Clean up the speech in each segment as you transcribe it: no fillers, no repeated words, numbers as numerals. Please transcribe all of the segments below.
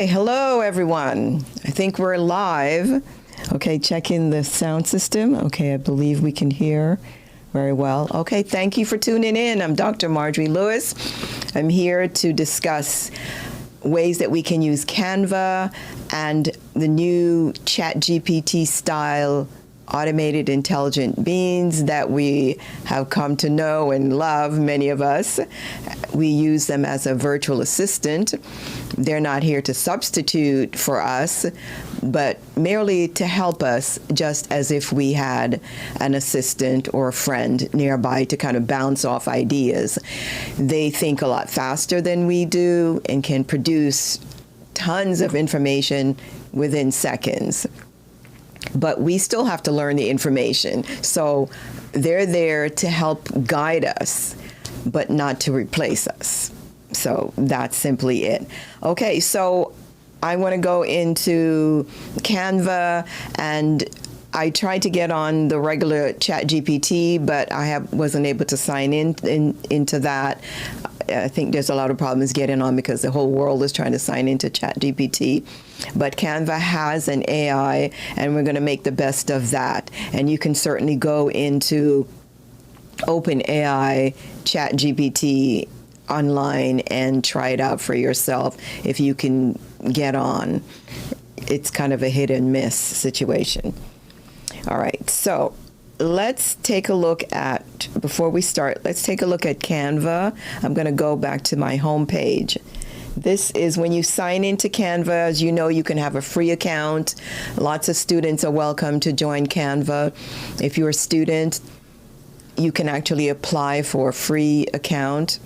Hey, hello, everyone. I think we're live. Okay, check in the sound system. Okay, I believe we can hear very well. Okay, thank you for tuning in. I'm Dr. Marjorie Lewis. I'm here to discuss ways that we can use Canva and the new ChatGPT style automated intelligent beings that we have come to know and love, many of us. We use them as a virtual assistant. They're not here to substitute for us, but merely to help us, just as if we had an assistant or a friend nearby to kind of bounce off ideas. They think a lot faster than we do and can produce tons of information within seconds. But we still have to learn the information. So they're there to help guide us, but not to replace us. So that's simply it. Okay, so I want to go into Canva, and I tried to get on the regular ChatGPT, but I wasn't able to sign into that. I think there's a lot of problems getting on because the whole world is trying to sign into ChatGPT. But Canva has an AI, and we're going to make the best of that. And you can certainly go into OpenAI, ChatGPT online and try it out for yourself if you can get on. It's kind of a hit and miss situation. All right, so let's take a look at, before we start, let's take a look at Canva. I'm going to go back to my home page. This is when you sign into Canva. As you know, you can have a free account. Lots of students are welcome to join Canva. If you're a student, you can actually apply for a free account.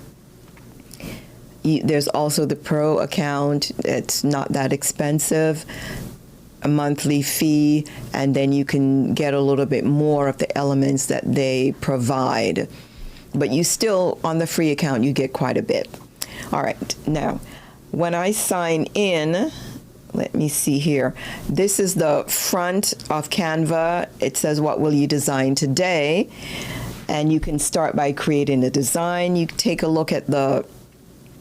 There's also the Pro account. It's not that expensive, a monthly fee, and then you can get a little bit more of the elements that they provide. But you still, on the free account, you get quite a bit. All right, now, when I sign in, let me see here. This is the front of Canva. It says, what will you design today? And you can start by creating a design. You take a look at the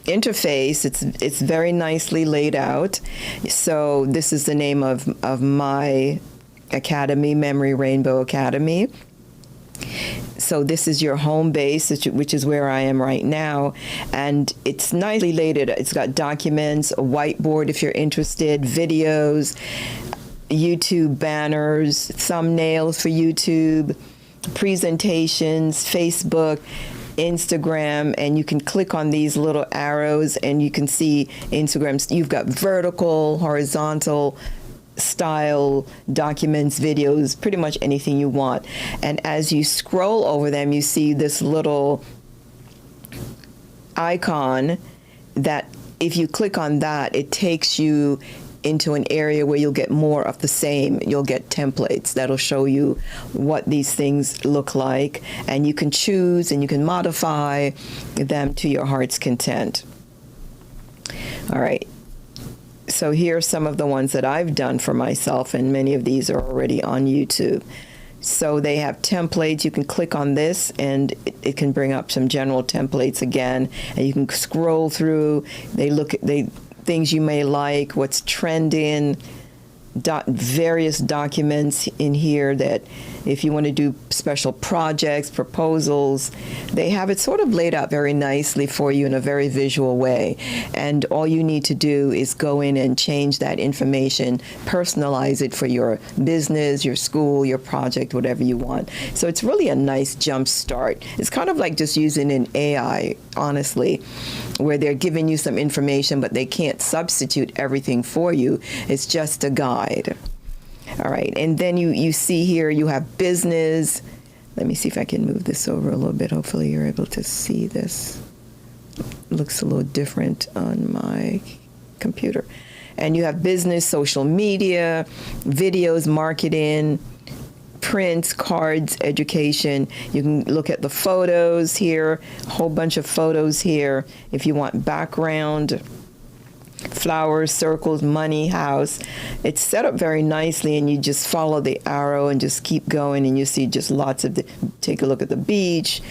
interface. It's very nicely laid out. So this is the name of my academy, Memory Rainbow Academy. So this is your home base, which is where I am right now. And it's nicely laid out. It's got documents, a whiteboard if you're interested, videos, YouTube banners, thumbnails for YouTube, presentations, Facebook, Instagram, and you can click on these little arrows and you can see Instagram. You've got vertical, horizontal style documents, videos, pretty much anything you want. And as you scroll over them, you see this little icon that if you click on that, it takes you into an area where you'll get more of the same. You'll get templates that'll show you what these things look like, and you can choose and you can modify them to your heart's content. All right. So here are some of the ones that I've done for myself, and many of these are already on YouTube. So they have templates. You can click on this and it can bring up some general templates again, and you can scroll through. They things you may like, what's trending, various documents in here that if you want to do special projects, proposals, they have it sort of laid out very nicely for you in a very visual way. And all you need to do is go in and change that information, personalize it for your business, your school, your project, whatever you want. So it's really a nice jump start. It's kind of like just using an AI, honestly, where they're giving you some information, but they can't substitute everything for you. It's just a guide. All right, and then you see here you have business. Let me see if I can move this over a little bit. Hopefully you're able to see this. It looks a little different on my computer. And you have business, social media, videos, marketing, prints, cards, education. You can look at the photos here, a whole bunch of photos here. If you want background, flowers, circles, money, house. It's set up very nicely, and you just follow the arrow and just keep going, and you see just lots of take a look at the beach,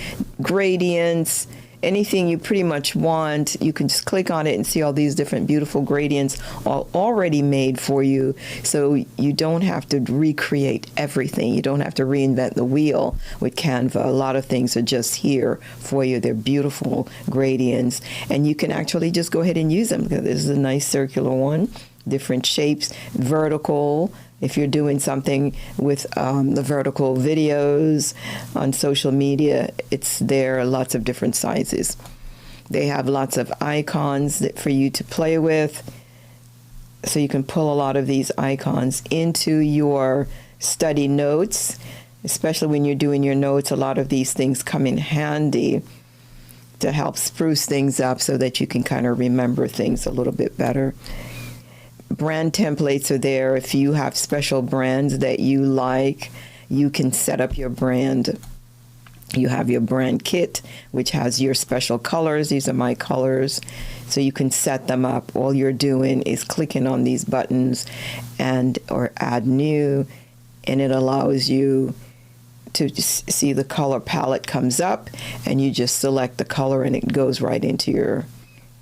gradients. anything you pretty much want, you can just click on it and see all these different beautiful gradients all already made for you. So you don't have to recreate everything. You don't have to reinvent the wheel with Canva. A lot of things are just here for you. They're beautiful gradients, and you can actually just go ahead and use them. This is a nice circular one, different shapes, vertical. If you're doing something with the vertical videos on social media, it's there, lots of different sizes. They have lots of icons for you to play with. So you can pull a lot of these icons into your study notes, especially when you're doing your notes. A lot of these things come in handy to help spruce things up so that you can kind of remember things a little bit better. Brand templates are there. If you have special brands that you like, you can set up your brand. You have your brand kit, which has your special colors. These are my colors. So you can set them up. All you're doing is clicking on these buttons or add new, and it allows you to see the color palette comes up, and you just select the color and it goes right into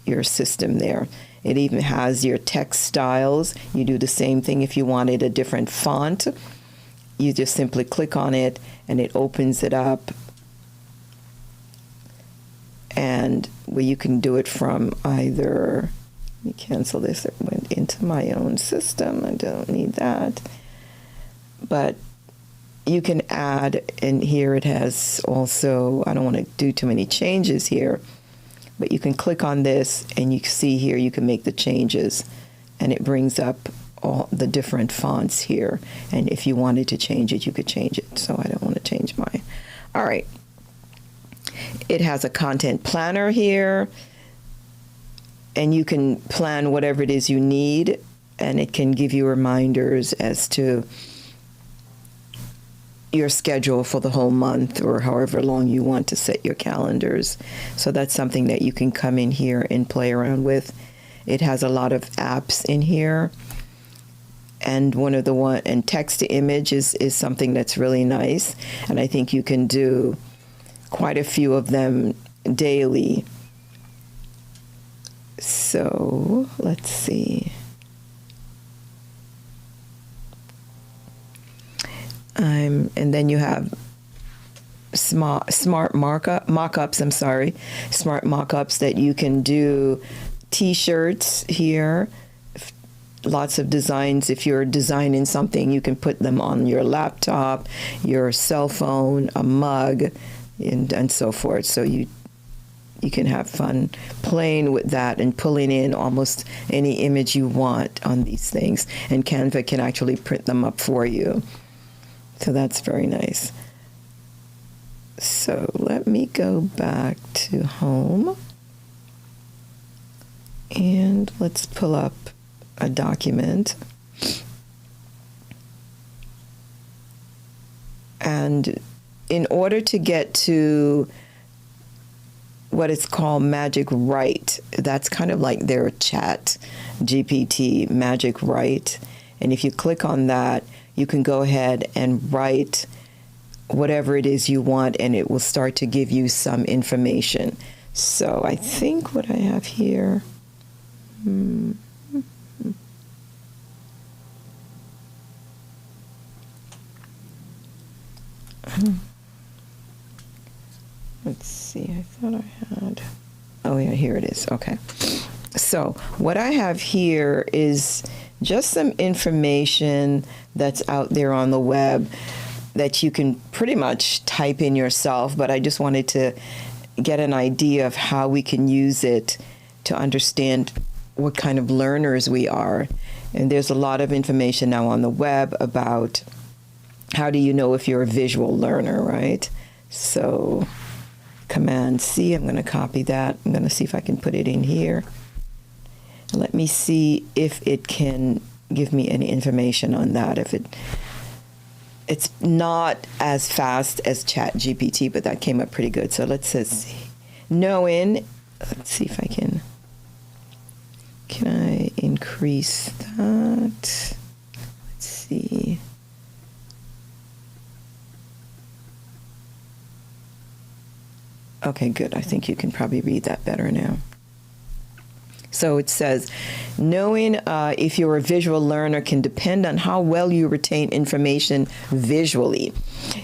your system there. It even has your text styles. You do the same thing if you wanted a different font. You just simply click on it and it opens it up. And you can do it from either, let me cancel this, it went into my own system. I don't need that. But you can add, and here it has also, I don't want to do too many changes here, but you can click on this and you see here you can make the changes, and it brings up all the different fonts here. And if you wanted to change it, you could change it. So I don't want to change mine. All right. It has a content planner here, and you can plan whatever it is you need, and it can give you reminders as to your schedule for the whole month or however long you want to set your calendars. So that's something that you can come in here and play around with. It has a lot of apps in here, and and text to image is something that's really nice, and I think you can do quite a few of them daily. So let's see. And then you have smart mock-ups, smart mock-ups that you can do. T-shirts here, lots of designs. If you're designing something, you can put them on your laptop, your cell phone, a mug, and so forth. So you can have fun playing with that and pulling in almost any image you want on these things. And Canva can actually print them up for you. So that's very nice. So let me go back to home. And let's pull up a document. And in order to get to what is called Magic Write, that's kind of like their chat GPT, Magic Write. And if you click on that, you can go ahead and write whatever it is you want, and it will start to give you some information. So I think what I have here, let's see, I thought I had, oh yeah, here it is, okay. So what I have here is just some information that's out there on the web that you can pretty much type in yourself, but I just wanted to get an idea of how we can use it to understand what kind of learners we are. And there's a lot of information now on the web about how do you know if you're a visual learner, right? So Command C, I'm going to copy that. I'm going to see if I can put it in here. Let me see if it can give me any information on that. If it's not as fast as ChatGPT, but that came up pretty good. So let's see. Knowing, let's see if I can I increase that? Let's see. Okay, good. I think you can probably read that better now. So it says, knowing if you're a visual learner can depend on how well you retain information visually.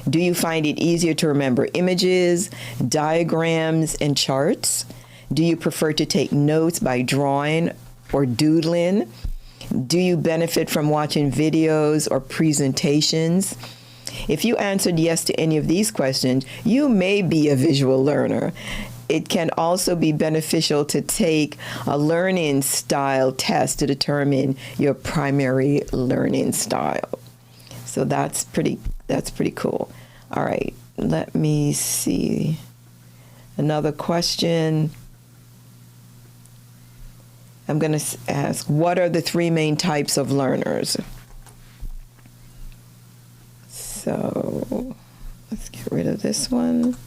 Do you find it easier to remember images, diagrams, and charts? Do you prefer to take notes by drawing or doodling? Do you benefit from watching videos or presentations? If you answered yes to any of these questions, you may be a visual learner. It can also be beneficial to take a learning style test to determine your primary learning style. So that's pretty cool. All right, let me see. Another question. I'm going to ask, what are the three main types of learners? So let's get rid of this one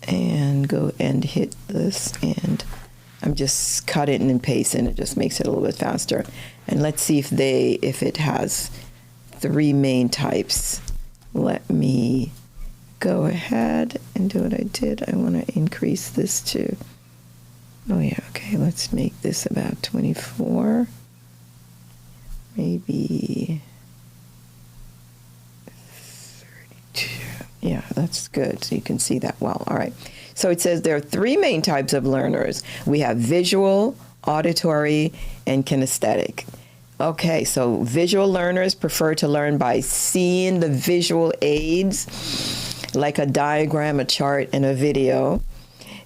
and go and hit this, and I'm just cutting and pasting. It just makes it a little bit faster. And let's see if it has three main types. Let me go ahead and do what I did. I want to increase this to, oh yeah, okay, let's make this about 24. Maybe 32. Yeah, that's good. So you can see that well. All right. So it says there are three main types of learners. We have visual, auditory, and kinesthetic. Okay, so visual learners prefer to learn by seeing the visual aids, like a diagram, a chart, and a video.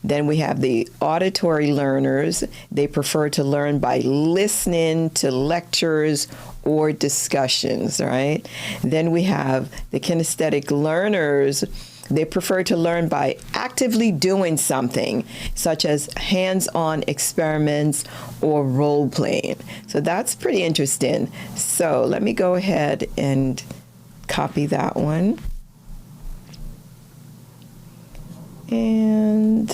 Then we have the auditory learners. They prefer to learn by listening to lectures or discussions, right? Then we have the kinesthetic learners. They prefer to learn by actively doing something, such as hands-on experiments or role-playing. So that's pretty interesting. So let me go ahead and copy that one. And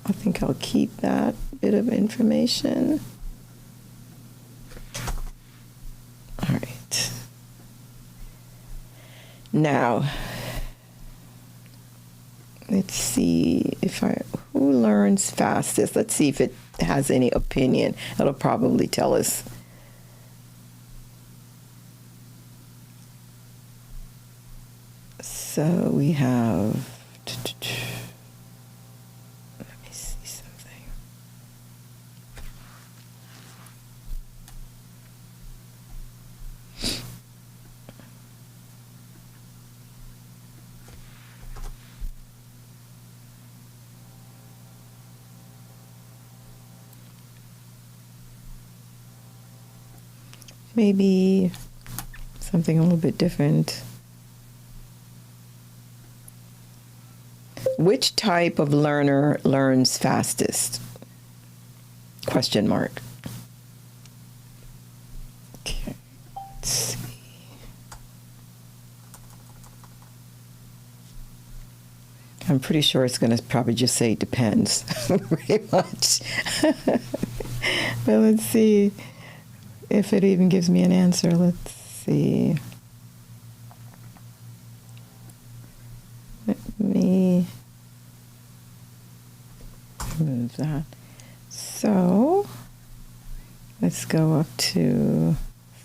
I think I'll keep that bit of information. All right. Now, let's see who learns fastest. Let's see if it has any opinion. It'll probably tell us. So we have, let me see something. Maybe something a little bit different. Which type of learner learns fastest? Question mark. Okay, let's see. I'm pretty sure it's going to probably just say depends, pretty much. But let's see if it even gives me an answer. Let's see. Let me remove that. So let's go up to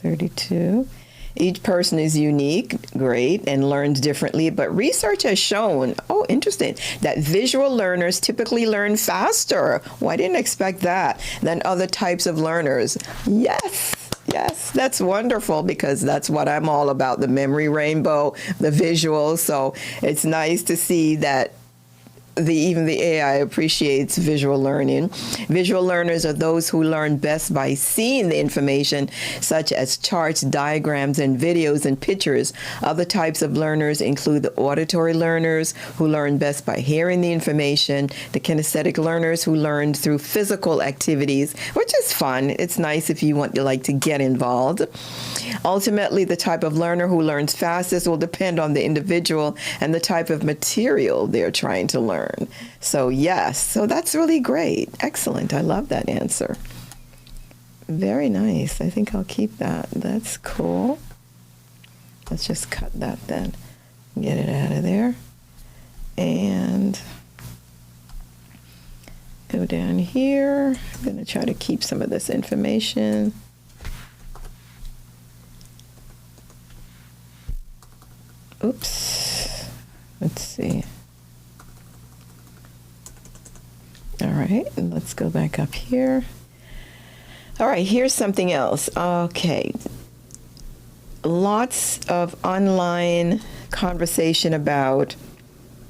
32. Each person is unique, great, and learns differently, but research has shown, oh, interesting, that visual learners typically learn faster. Well, I didn't expect that, than other types of learners. Yes. Yes, that's wonderful, because that's what I'm all about, the memory rainbow, the visuals. So it's nice to see that even the AI appreciates visual learning. Visual learners are those who learn best by seeing the information, such as charts, diagrams, and videos and pictures. Other types of learners include the auditory learners, who learn best by hearing the information, the kinesthetic learners, who learn through physical activities, which is fun. It's nice if you want to get involved. Ultimately, the type of learner who learns fastest will depend on the individual and the type of material they're trying to learn. So yes, so that's really great. Excellent. I love that answer. Very nice. I think I'll keep that. That's cool. Let's just cut that then. Get it out of there. And go down here. I'm going to try to keep some of this information. Oops. Let's see. All right, and let's go back up here. All right, here's something else. Okay. Lots of online conversation about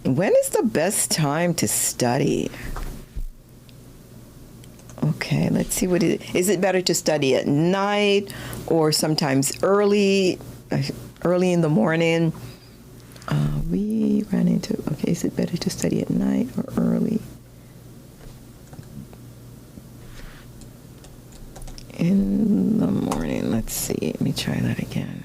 when is the best time to study. Okay, let's see what it is. It better to study at night or sometimes early in the morning? We ran into, okay, is it better to study at night or early in the morning? Let's see, let me try that again.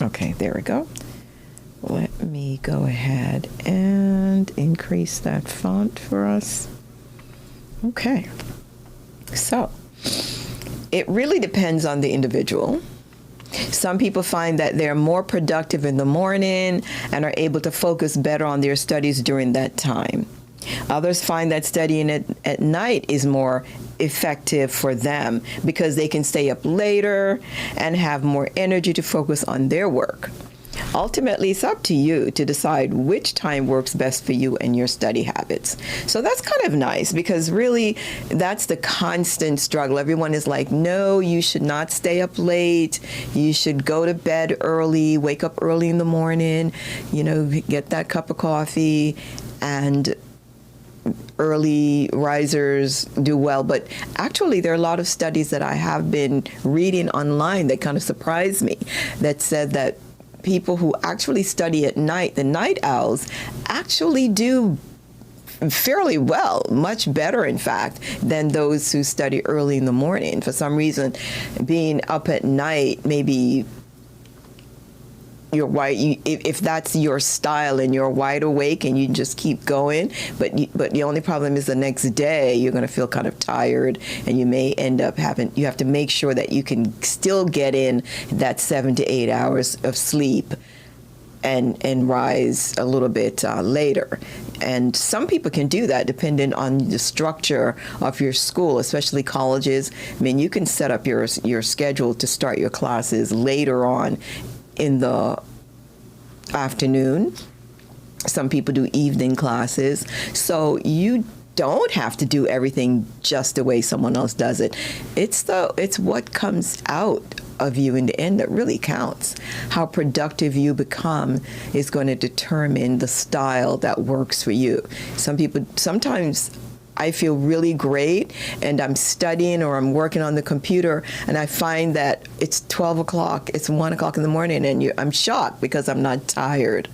Okay, there we go. Let me go ahead and increase that font for us. Okay, so it really depends on the individual. Some people find that they're more productive in the morning and are able to focus better on their studies during that time. Others find that studying at night is more effective for them because they can stay up later and have more energy to focus on their work. Ultimately, it's up to you to decide which time works best for you and your study habits. So that's kind of nice because really that's the constant struggle. Everyone is like, no, you should not stay up late. You should go to bed early, wake up early in the morning, get that cup of coffee, and early risers do well. But actually, there are a lot of studies that I have been reading online that kind of surprised me that said that people who actually study at night, the night owls, actually do fairly well, much better, in fact, than those who study early in the morning. For some reason, being up at night, maybe you're wide, if that's your style and you're wide awake and you just keep going, but the only problem is the next day you're going to feel kind of tired and you may end up you have to make sure that you can still get in that 7 to 8 hours of sleep and rise a little bit later. And some people can do that depending on the structure of your school, especially colleges. I mean, you can set up your schedule to start your classes later on in the afternoon. Some people do evening classes. So you don't have to do everything just the way someone else does it. It's what comes out of you in the end that really counts. How productive you become is going to determine the style that works for you. Sometimes I feel really great and I'm studying or I'm working on the computer and I find that it's 12 o'clock, it's 1 o'clock in the morning and I'm shocked because I'm not tired.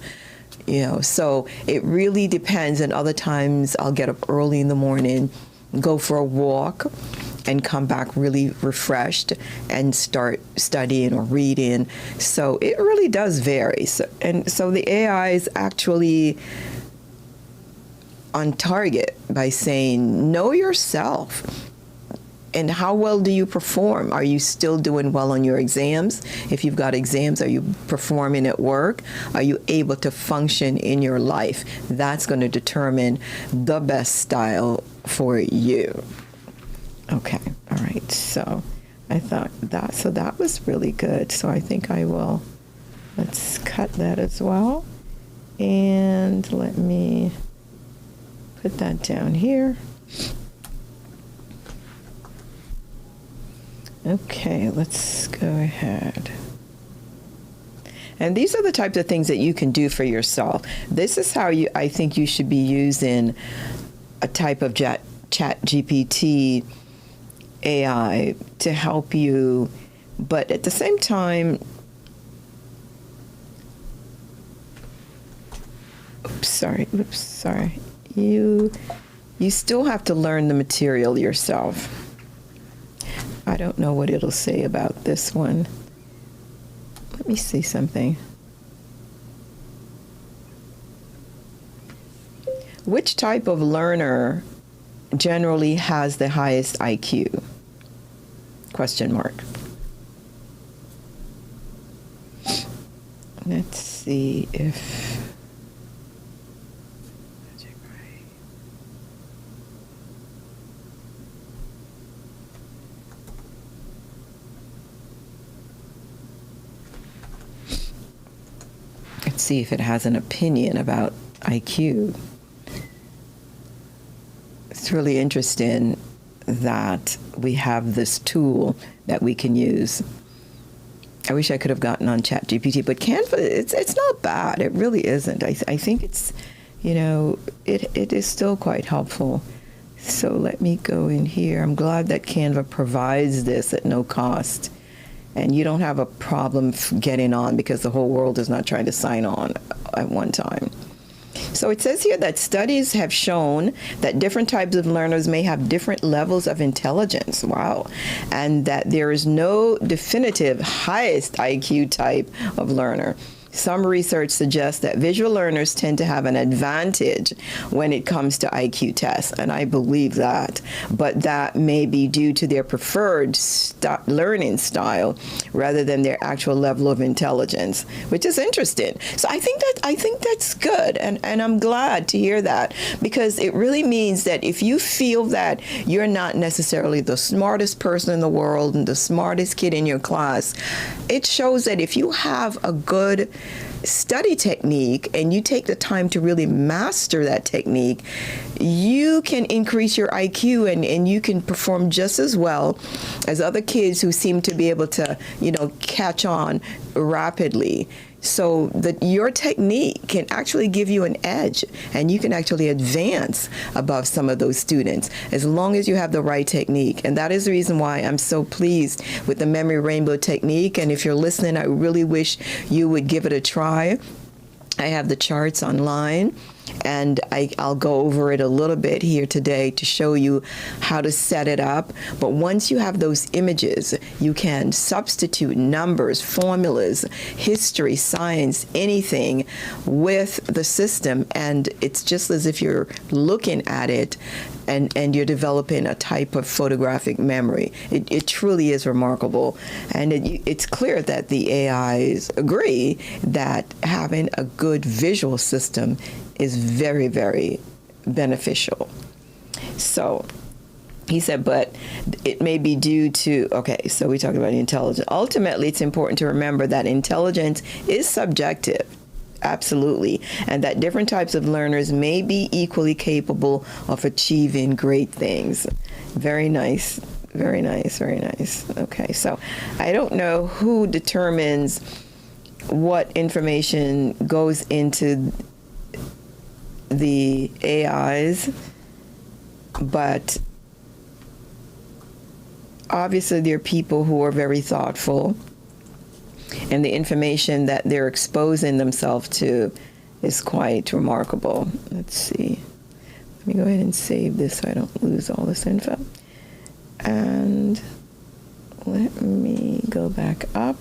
So it really depends. And other times I'll get up early in the morning, go for a walk, and come back really refreshed and start studying or reading. So it really does vary. So the AI is actually on target by saying, know yourself. And how well do you perform? Are you still doing well on your exams? If you've got exams, are you performing at work? Are you able to function in your life? That's going to determine the best style for you. Okay, all right. So I thought that was really good. So I think let's cut that as well. And let me put that down here. Okay, let's go ahead. And these are the types of things that you can do for yourself. This is how I think you should be using a type of ChatGPT AI to help you, but at the same time, oops, sorry. You still have to learn the material yourself. I don't know what it'll say about this one. Let me see something. Which type of learner generally has the highest IQ? question mark. Let's see if... Let's see if it has an opinion about IQ. It's really interesting that we have this tool that we can use. I wish I could have gotten on ChatGPT, but Canva, it's not bad. It really isn't. I think it's, it is still quite helpful. So let me go in here. I'm glad that Canva provides this at no cost. And you don't have a problem getting on because the whole world is not trying to sign on at one time. So it says here that studies have shown that different types of learners may have different levels of intelligence. Wow. And that there is no definitive highest IQ type of learner. Some research suggests that visual learners tend to have an advantage when it comes to IQ tests, and I believe that. But that may be due to their preferred learning style rather than their actual level of intelligence, which is interesting. So I think that's good, and I'm glad to hear that, because it really means that if you feel that you're not necessarily the smartest person in the world and the smartest kid in your class, it shows that if you have a good study technique and you take the time to really master that technique, you can increase your IQ and you can perform just as well as other kids who seem to be able to, catch on rapidly. So that your technique can actually give you an edge, and you can actually advance above some of those students as long as you have the right technique. And that is the reason why I'm so pleased with the Memory Rainbow technique. And if you're listening, I really wish you would give it a try. I have the charts online, and I'll go over it a little bit here today to show you how to set it up. But once you have those images, you can substitute numbers, formulas, history, science, anything with the system, and it's just as if you're looking at it and you're developing a type of photographic memory. It truly is remarkable. And it's clear that the AIs agree that having a good visual system is very, very beneficial. So he said, but it may be due to, so we talked about intelligence. Ultimately, it's important to remember that intelligence is subjective. Absolutely. And that different types of learners may be equally capable of achieving great things. Very nice. Very nice. Very nice. Okay. So I don't know who determines what information goes into the AIs, but obviously there are people who are very thoughtful, and the information that they're exposing themselves to is quite remarkable. Let's see. Let me go ahead and save this so I don't lose all this info. And let me go back up.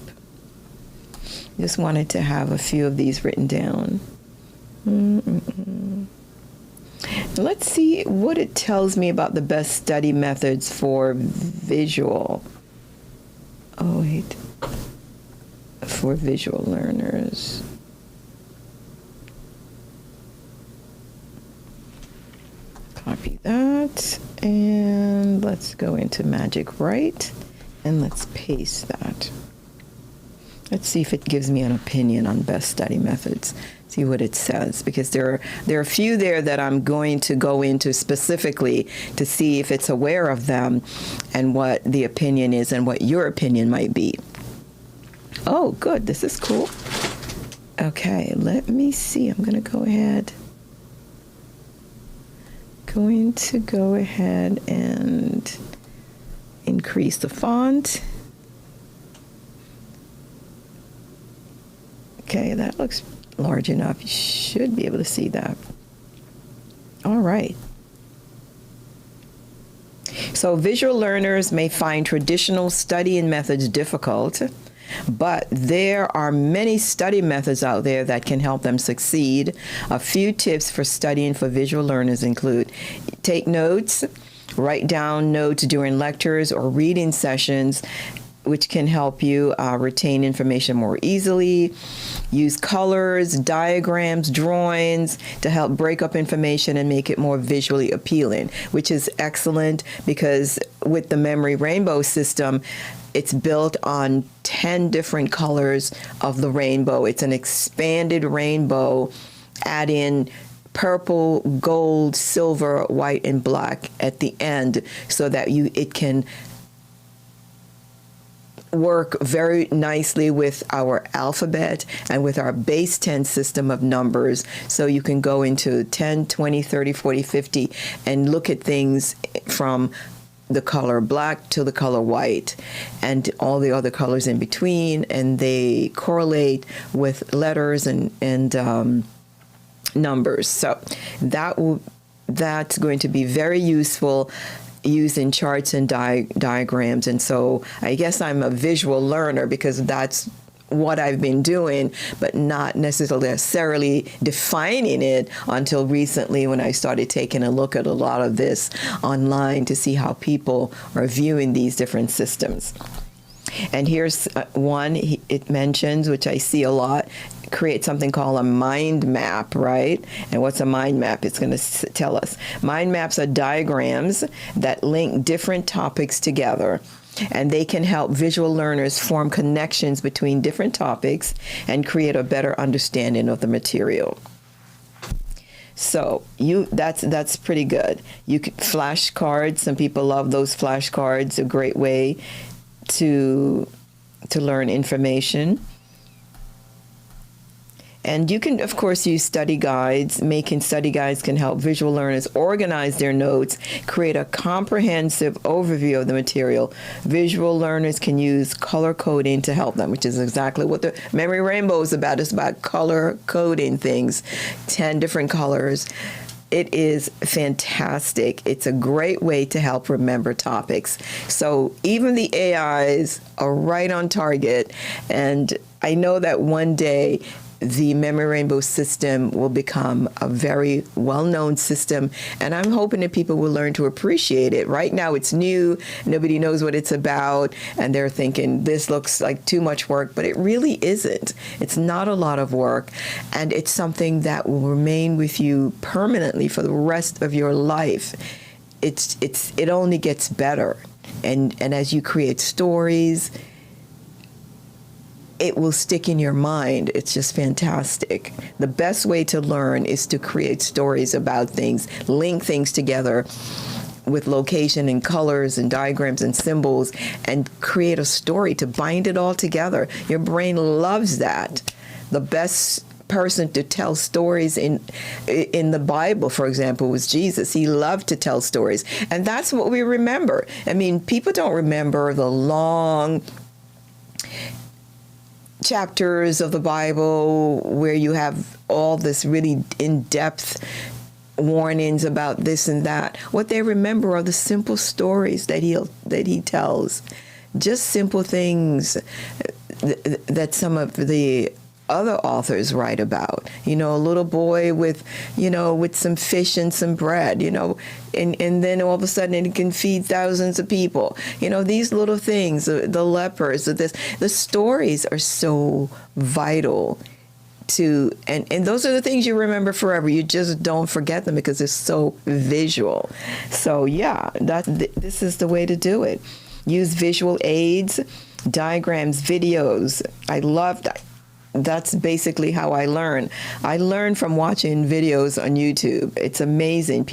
Just wanted to have a few of these written down. Let's see what it tells me about the best study methods for visual. For visual learners. Copy that, and let's go into Magic Write, and let's paste that. Let's see if it gives me an opinion on best study methods. See what it says, because there are a few there that I'm going to go into specifically to see if it's aware of them and what the opinion is and what your opinion might be. Oh, good. This is cool. Okay, let me see. I'm going to go ahead. And increase the font. Okay, that looks large enough. You should be able to see that. All right. So visual learners may find traditional studying methods difficult, but there are many study methods out there that can help them succeed. A few tips for studying for visual learners include: take notes, Write down notes during lectures or reading sessions, which can help you retain information more easily. Use colors, diagrams, drawings to help break up information and make it more visually appealing, which is excellent because with the Memory Rainbow system, it's built on 10 different colors of the rainbow. It's an expanded rainbow, add in purple, gold, silver, white, and black at the end so that it can work very nicely with our alphabet and with our base 10 system of numbers. So you can go into 10, 20, 30, 40, 50 and look at things from the color black to the color white and all the other colors in between, and they correlate with letters and numbers. So that's going to be very useful using charts and diagrams. And so I guess I'm a visual learner because that's what I've been doing, but not necessarily defining it until recently when I started taking a look at a lot of this online to see how people are viewing these different systems. And here's one it mentions, which I see a lot, create something called a mind map, right? And what's a mind map? It's going to tell us. Mind maps are diagrams that link different topics together, and they can help visual learners form connections between different topics and create a better understanding of the material. So that's pretty good. You could flashcards. Some people love those flashcards. A great way to learn information. And you can, of course, use study guides. Making study guides can help visual learners organize their notes, create a comprehensive overview of the material. Visual learners can use color coding to help them, which is exactly what the Memory Rainbow is about. It's about color coding things, 10 different colors. It is fantastic. It's a great way to help remember topics. So even the AIs are right on target. And I know that one day the Memory Rainbow system will become a very well-known system, and I'm hoping that people will learn to appreciate it. Right now it's new, nobody knows what it's about, and they're thinking this looks like too much work, but it really isn't. It's not a lot of work, and it's something that will remain with you permanently for the rest of your life. It only gets better, and as you create stories, it will stick in your mind. It's just fantastic. The best way to learn is to create stories about things, link things together with location and colors and diagrams and symbols, and create a story to bind it all together. Your brain loves that. The best person to tell stories in the Bible, for example, was Jesus. He loved to tell stories, and that's what we remember. I mean, people don't remember the long chapters of the Bible where you have all this really in-depth warnings about this and that. What they remember are the simple stories that he tells. Just simple things that some of the other authors write about. A little boy with some fish and some bread, and then all of a sudden it can feed thousands of people. These little things, the lepers, the stories are so vital to, and those are the things you remember forever. You just don't forget them because they're so visual. So yeah, this is the way to do it. Use visual aids, diagrams, videos. I love that. That's basically how I learn. I learn from watching videos on YouTube. It's amazing.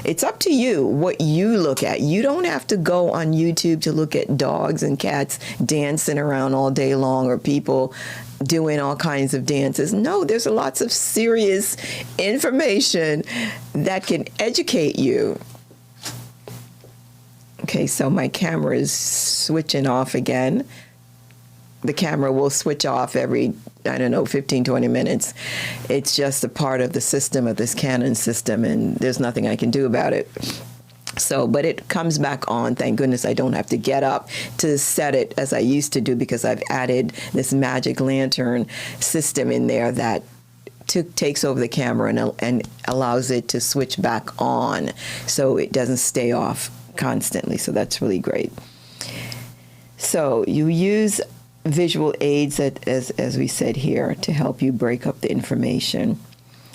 It's up to you what you look at. You don't have to go on YouTube to look at dogs and cats dancing around all day long or people doing all kinds of dances. No, there's lots of serious information that can educate you. Okay, so my camera is switching off again. The camera will switch off every, 15, 20 minutes. It's just a part of the system, of this Canon system, and there's nothing I can do about it. So, but it comes back on. Thank goodness I don't have to get up to set it as I used to do because I've added this magic lantern system in there that takes over the camera and allows it to switch back on, so it doesn't stay off constantly. So that's really great. So you use visual aids, as we said here, to help you break up the information.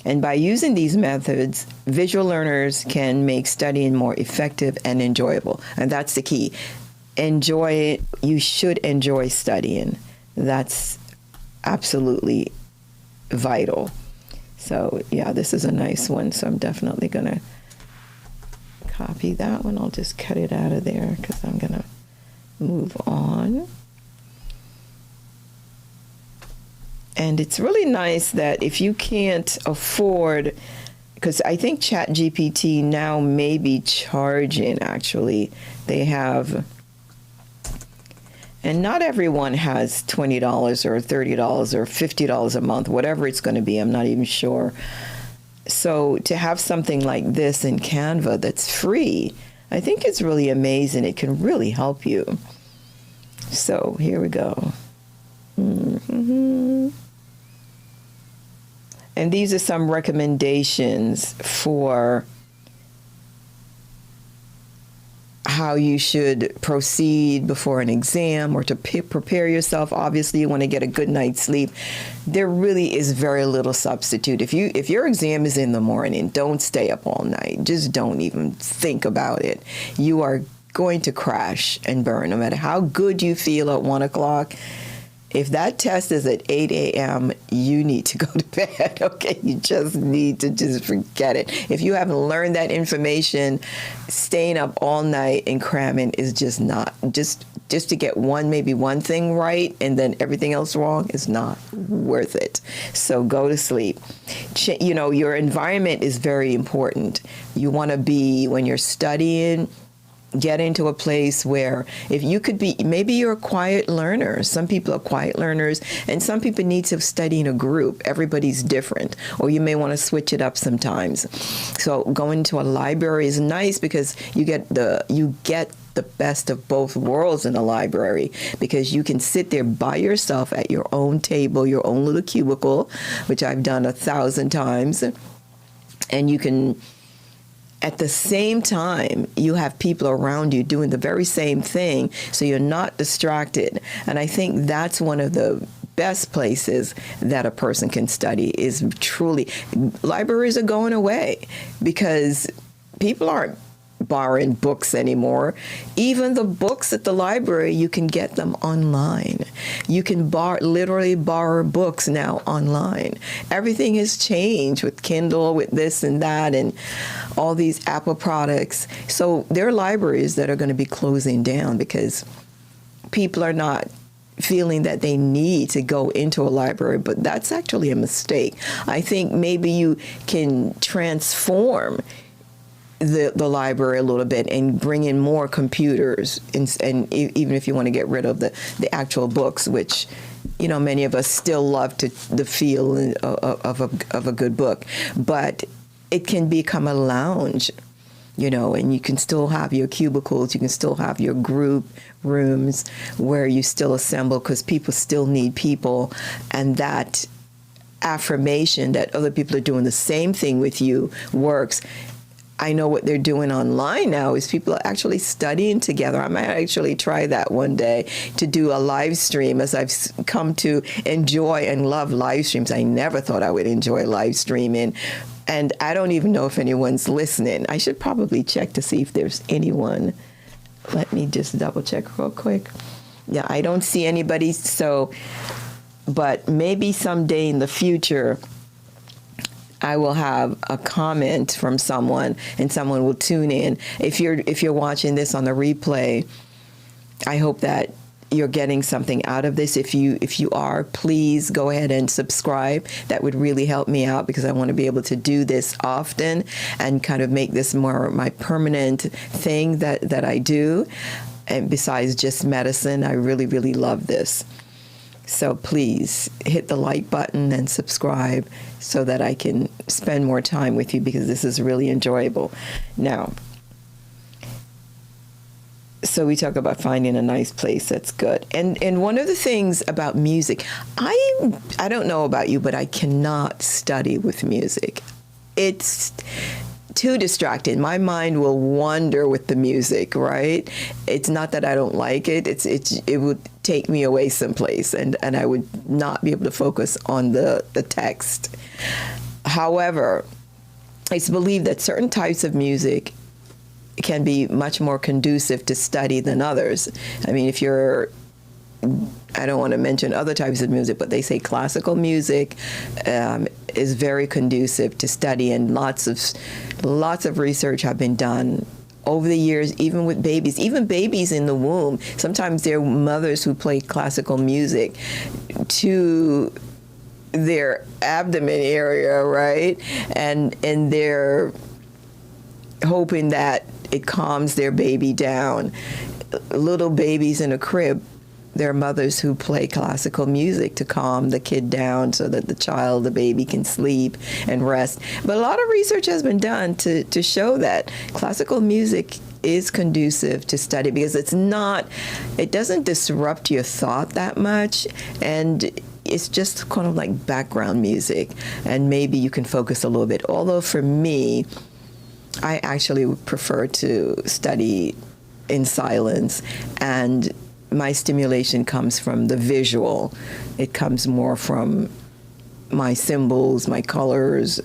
And by using these methods, visual learners can make studying more effective and enjoyable. And that's the key. Enjoy it. You should enjoy studying. That's absolutely vital. So yeah, this is a nice one. So I'm definitely going to copy that one. I'll just cut it out of there because I'm going to move on. And it's really nice that if you can't afford, because I think ChatGPT now may be charging, actually. They have, and not everyone has $20 or $30 or $50 a month, whatever it's going to be. I'm not even sure. So to have something like this in Canva that's free, I think it's really amazing. It can really help you. So here we go. Mm-hmm. And these are some recommendations for how you should proceed before an exam or to prepare yourself. Obviously, you want to get a good night's sleep. There really is very little substitute. If your exam is in the morning, don't stay up all night. Just don't even think about it. You are going to crash and burn, no matter how good you feel at 1 o'clock. If that test is at 8 a.m., you need to go to bed, okay? You just need to just forget it. If you haven't learned that information, staying up all night and cramming is just not, just to get maybe one thing right and then everything else wrong is not worth it. So go to sleep. Your environment is very important. You want to be, when you're studying, get into a place where if you could be, maybe you're a quiet learner. Some people are quiet learners and some people need to study in a group. Everybody's different, or you may want to switch it up sometimes. So going to a library is nice because you get the best of both worlds in a library, because you can sit there by yourself at your own table, your own little cubicle, which I've done 1,000 times, and you can, at the same time, you have people around you doing the very same thing, so you're not distracted. And I think that's one of the best places that a person can study is truly. Libraries are going away because people aren't borrowing books anymore. Even the books at the library, you can get them online. You can literally borrow books now online. Everything has changed with Kindle, with this and that, and all these Apple products. So there are libraries that are going to be closing down because people are not feeling that they need to go into a library, but that's actually a mistake. I think maybe you can transform the library a little bit and bring in more computers, and even if you want to get rid of the actual books, which many of us still love the feel of a good book, but it can become a lounge, and you can still have your cubicles, you can still have your group rooms where you still assemble, because people still need people, and that affirmation that other people are doing the same thing with you works. I know what they're doing online now is people are actually studying together. I might actually try that one day, to do a live stream, as I've come to enjoy and love live streams. I never thought I would enjoy live streaming. And I don't even know if anyone's listening. I should probably check to see if there's anyone. Let me just double check real quick. Yeah, I don't see anybody. But maybe someday in the future, I will have a comment from someone and someone will tune in. If you're watching this on the replay, I hope that you're getting something out of this. If you are, please go ahead and subscribe. That would really help me out, because I want to be able to do this often and kind of make this more my permanent thing that I do. And besides just medicine, I really, really love this. So please hit the like button and subscribe so that I can spend more time with you, because this is really enjoyable. Now, So we talk about finding a nice place. That's good. And one of the things about music, I don't know about you, but I cannot study with music. It's too distracting. My mind will wander with the music, right? It's not that I don't like it. It would take me away someplace, and I would not be able to focus on the text. However, it's believed that certain types of music can be much more conducive to study than others. I mean, I don't want to mention other types of music, but they say classical music is very conducive to study, and lots of research have been done over the years, even with babies, even babies in the womb. Sometimes there are mothers who play classical music to their abdomen area, right? And they're hoping that it calms their baby down. Little babies in a crib, there are mothers who play classical music to calm the kid down so that the baby can sleep and rest. But a lot of research has been done to show that classical music is conducive to study because it doesn't disrupt your thought that much, and it's just kind of like background music, and maybe you can focus a little bit. Although for me, I actually would prefer to study in silence, and my stimulation comes from the visual. It comes more from my symbols, my colors,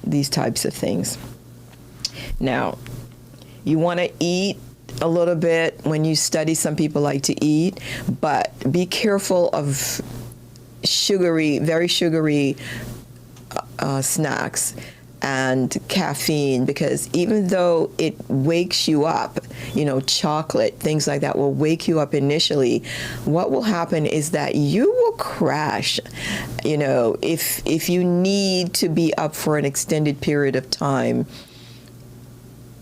these types of things. Now, you want to eat a little bit when you study. Some people like to eat, but be careful of very sugary snacks and caffeine, because even though it wakes you up, chocolate, things like that will wake you up initially, what will happen is that you will crash. If you need to be up for an extended period of time,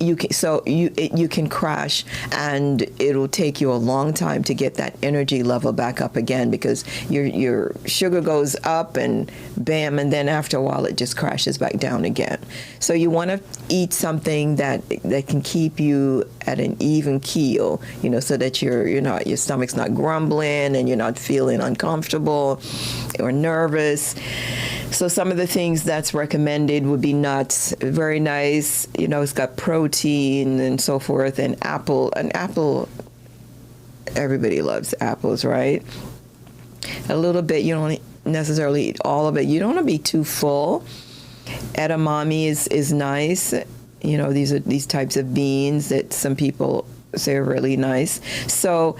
you can crash, and it'll take you a long time to get that energy level back up again, because your sugar goes up and bam, and then after a while it just crashes back down again. So you want to eat something that can keep you at an even keel, so that your stomach's not grumbling and you're not feeling uncomfortable or nervous. So some of the things that's recommended would be nuts, very nice. It's got protein and so forth, and apple. An apple, everybody loves apples, right? A little bit. You don't necessarily eat all of it. You don't want to be too full. Edamame is nice. These are these types of beans that some people say are really nice. So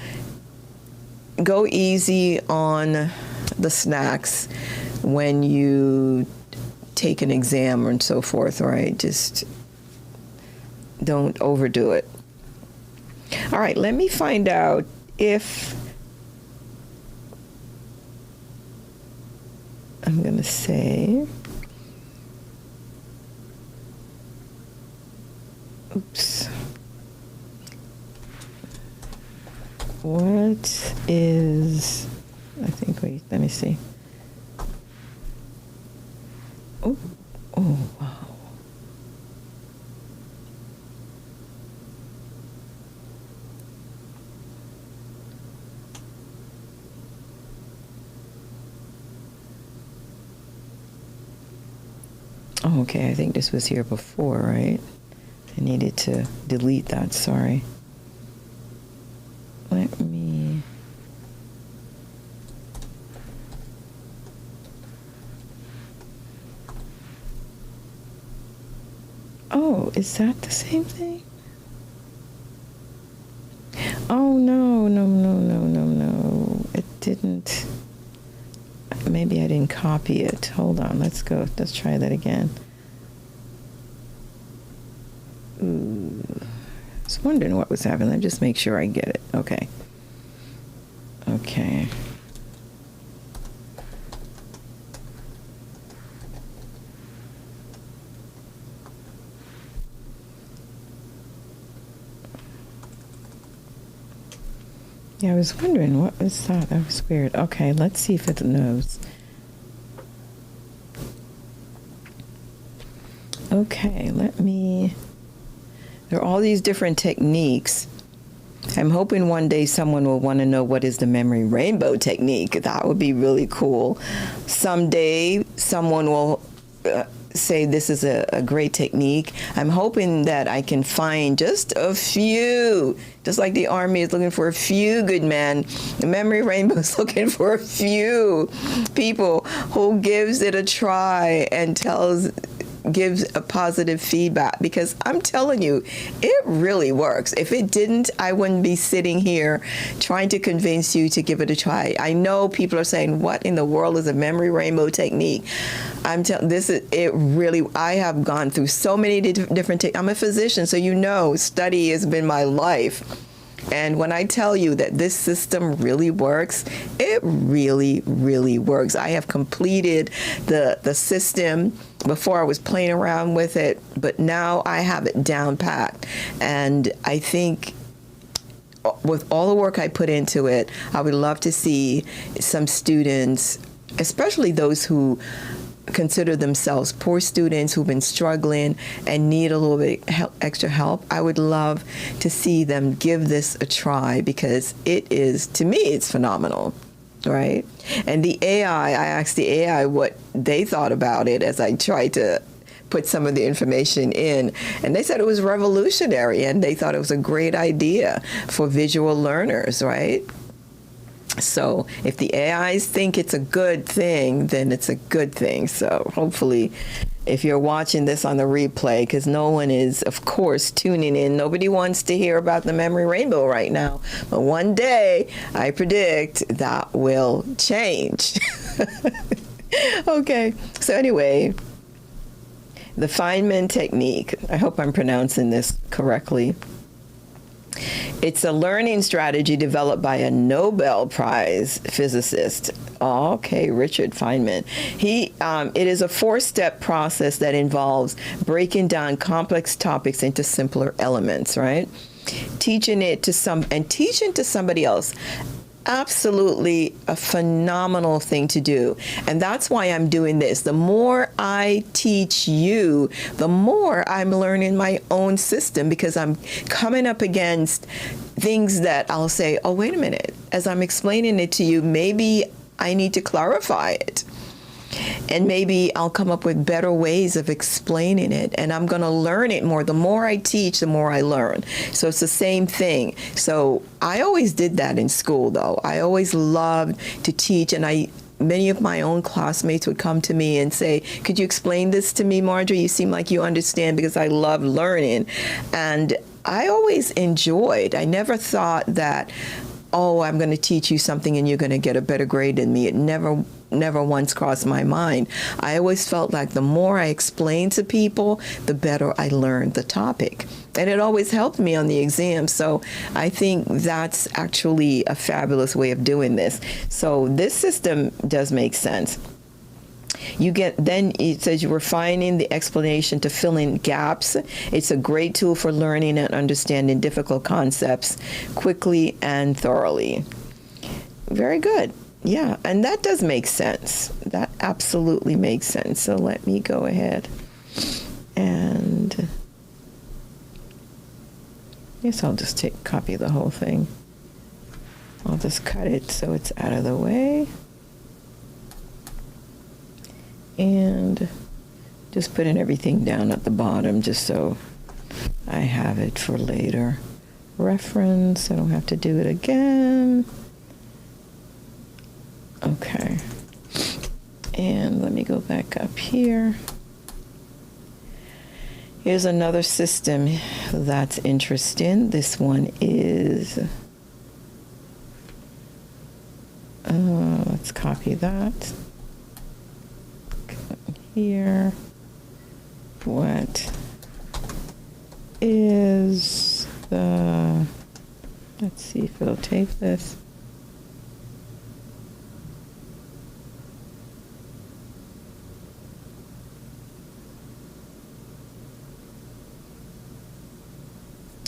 go easy on the snacks when you take an exam and so forth, right? Just don't overdo it. All right, let me find out if I'm going to say, oops. What is, let me see. Oh, wow. Oh, okay, I think this was here before, right? I needed to delete that, sorry. Let me... Oh, is that the same thing? Oh, no. It didn't. Maybe I didn't copy it. Hold on, let's go. Let's try that again. Ooh. I was wondering what was happening. Let me just make sure I get it. Okay. Yeah, I was wondering, what was that? That was weird. Okay, let's see if it knows. Okay, there are all these different techniques I'm hoping one day someone will want to know what is the memory rainbow technique. That would be really cool. Someday someone will say this is a great technique. I'm hoping that I can find just a few, just like the Army is looking for a few good men, the memory rainbow is looking for a few people who gives it a try and gives a positive feedback, because I'm telling you, it really works. If it didn't, I wouldn't be sitting here trying to convince you to give it a try. I know people are saying, what in the world is a memory rainbow technique? I have gone through so many different I'm a physician, so study has been my life. And when I tell you that this system really works, it really, really works. I have completed the system. Before I was playing around with it, but now I have it down packed. And I think with all the work I put into it, I would love to see some students, especially those who consider themselves poor students who've been struggling and need a little bit extra help. I would love to see them give this a try, because to me, it's phenomenal. Right? And the AI, I asked the AI what they thought about it as I tried to put some of the information in. And they said it was revolutionary, and they thought it was a great idea for visual learners, right? So if the AIs think it's a good thing, then it's a good thing. So hopefully, if you're watching this on the replay, because no one is, of course, tuning in. Nobody wants to hear about the memory rainbow right now. But one day, I predict that will change. Okay. So anyway, the Feynman technique. I hope I'm pronouncing this correctly. It's a learning strategy developed by a Nobel Prize physicist. Okay, Richard Feynman. It is a 4-step process that involves breaking down complex topics into simpler elements, right? Teaching to somebody else. Absolutely a phenomenal thing to do. And that's why I'm doing this. The more I teach you, the more I'm learning my own system, because I'm coming up against things that I'll say, oh, wait a minute. As I'm explaining it to you, maybe I need to clarify it. And maybe I'll come up with better ways of explaining it, and I'm going to learn it more. The more I teach, the more I learn. So it's the same thing. So I always did that in school, though. I always loved to teach, and many of my own classmates would come to me and say, could you explain this to me, Marjorie? You seem like you understand, because I love learning. And I always enjoyed. I never thought that, oh, I'm going to teach you something and you're going to get a better grade than me. It never once crossed my mind. I always felt like the more I explained to people, the better I learned the topic. And it always helped me on the exam. So I think that's actually a fabulous way of doing this. So this system does make sense. Then it says you're refining the explanation to fill in gaps. It's a great tool for learning and understanding difficult concepts quickly and thoroughly. Very good. Yeah, and that does make sense. That absolutely makes sense. So let me go ahead and I guess I'll just copy the whole thing. I'll just cut it so it's out of the way. And just putting everything down at the bottom just so I have it for later reference. I don't have to do it again. Okay. And let me go back up here. Here's another system that's interesting. This one is, let's copy that. Here. What is let's see if it'll tape this.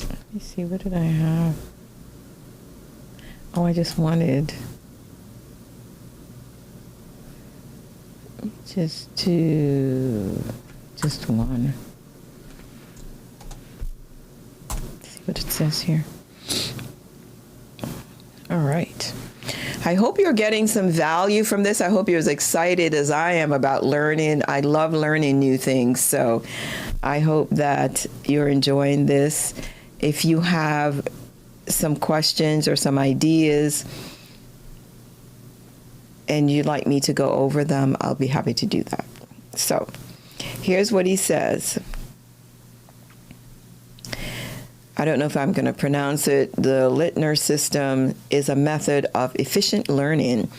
Let me see, what did I have? Oh, I just wanted just one. Let's see what it says here. All right. I hope you're getting some value from this. I hope you're as excited as I am about learning. I love learning new things. So I hope that you're enjoying this. If you have some questions or some ideas and you'd like me to go over them, I'll be happy to do that. So here's what he says. I don't know if I'm going to pronounce it. The Littner system is a method of efficient learning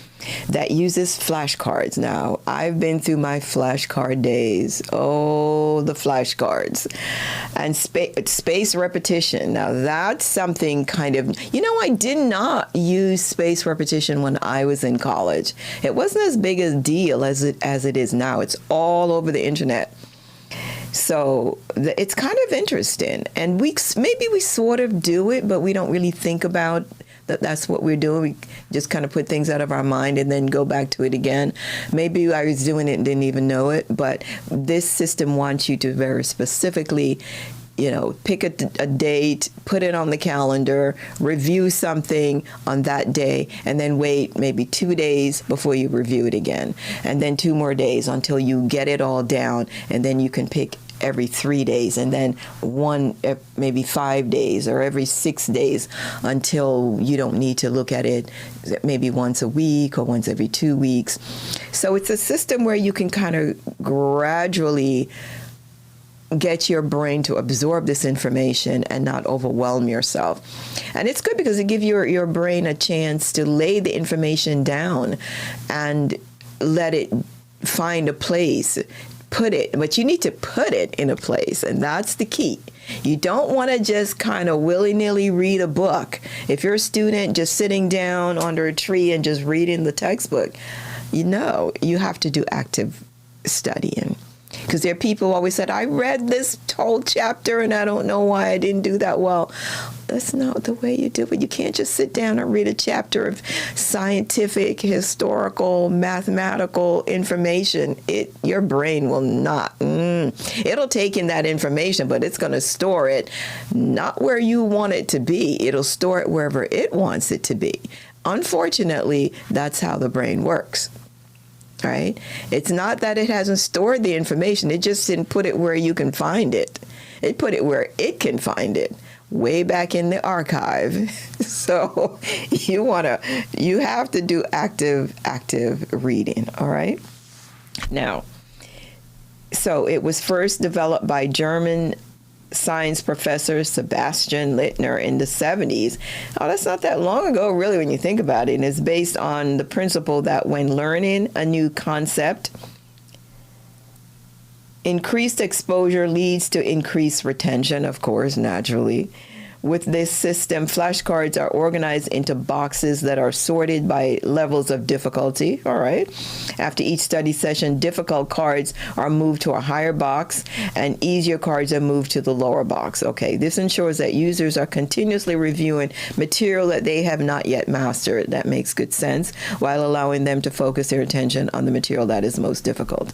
that uses flashcards. Now, I've been through my flashcard days. Oh, the flashcards. And space repetition. Now, that's something kind of, I did not use space repetition when I was in college. It wasn't as big a deal as it is now. It's all over the internet. So it's kind of interesting, and maybe we sort of do it, but we don't really think about that's what we're doing. We just kind of put things out of our mind and then go back to it again. Maybe I was doing it and didn't even know it, but this system wants you to very specifically pick a date, put it on the calendar, review something on that day, and then wait maybe 2 days before you review it again. And then 2 more days until you get it all down. And then you can pick every 3 days, and then maybe 5 days, or every 6 days, until you don't need to look at it maybe once a week or once every 2 weeks. So it's a system where you can kind of gradually get your brain to absorb this information and not overwhelm yourself. And it's good because it gives your brain a chance to lay the information down and let it find a place. But you need to put it in a place, and that's the key. You don't want to just kind of willy-nilly read a book. If you're a student just sitting down under a tree and just reading the textbook, you have to do active studying. Because there are people who always said, I read this whole chapter and I don't know why I didn't do that well. That's not the way you do it. You can't just sit down and read a chapter of scientific, historical, mathematical information. Your brain will not. It'll take in that information, but it's going to store it not where you want it to be. It'll store it wherever it wants it to be. Unfortunately, that's how the brain works. Right? It's not that it hasn't stored the information. It just didn't put it where you can find it. It put it where it can find it, way back in the archive. So you have to do active reading. All right. Now, so it was first developed by German science professor Sebastian Littner in the 70s. Oh, that's not that long ago, really, when you think about it. And it's based on the principle that when learning a new concept, increased exposure leads to increased retention, of course, naturally. With this system, flashcards are organized into boxes that are sorted by levels of difficulty. All right. After each study session, difficult cards are moved to a higher box and easier cards are moved to the lower box. Okay. This ensures that users are continuously reviewing material that they have not yet mastered. That makes good sense, while allowing them to focus their attention on the material that is most difficult.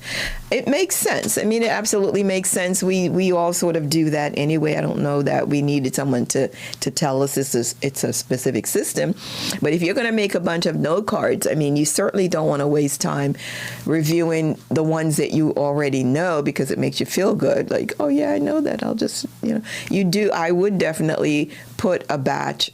It makes sense. I mean, it absolutely makes sense. We all sort of do that anyway. I don't know that we needed someone to tell us it's a specific system. But if you're going to make a bunch of note cards, I mean, you certainly don't want to waste time reviewing the ones that you already know, because it makes you feel good. Like, oh, yeah, I know that. I'll just, I would definitely put a batch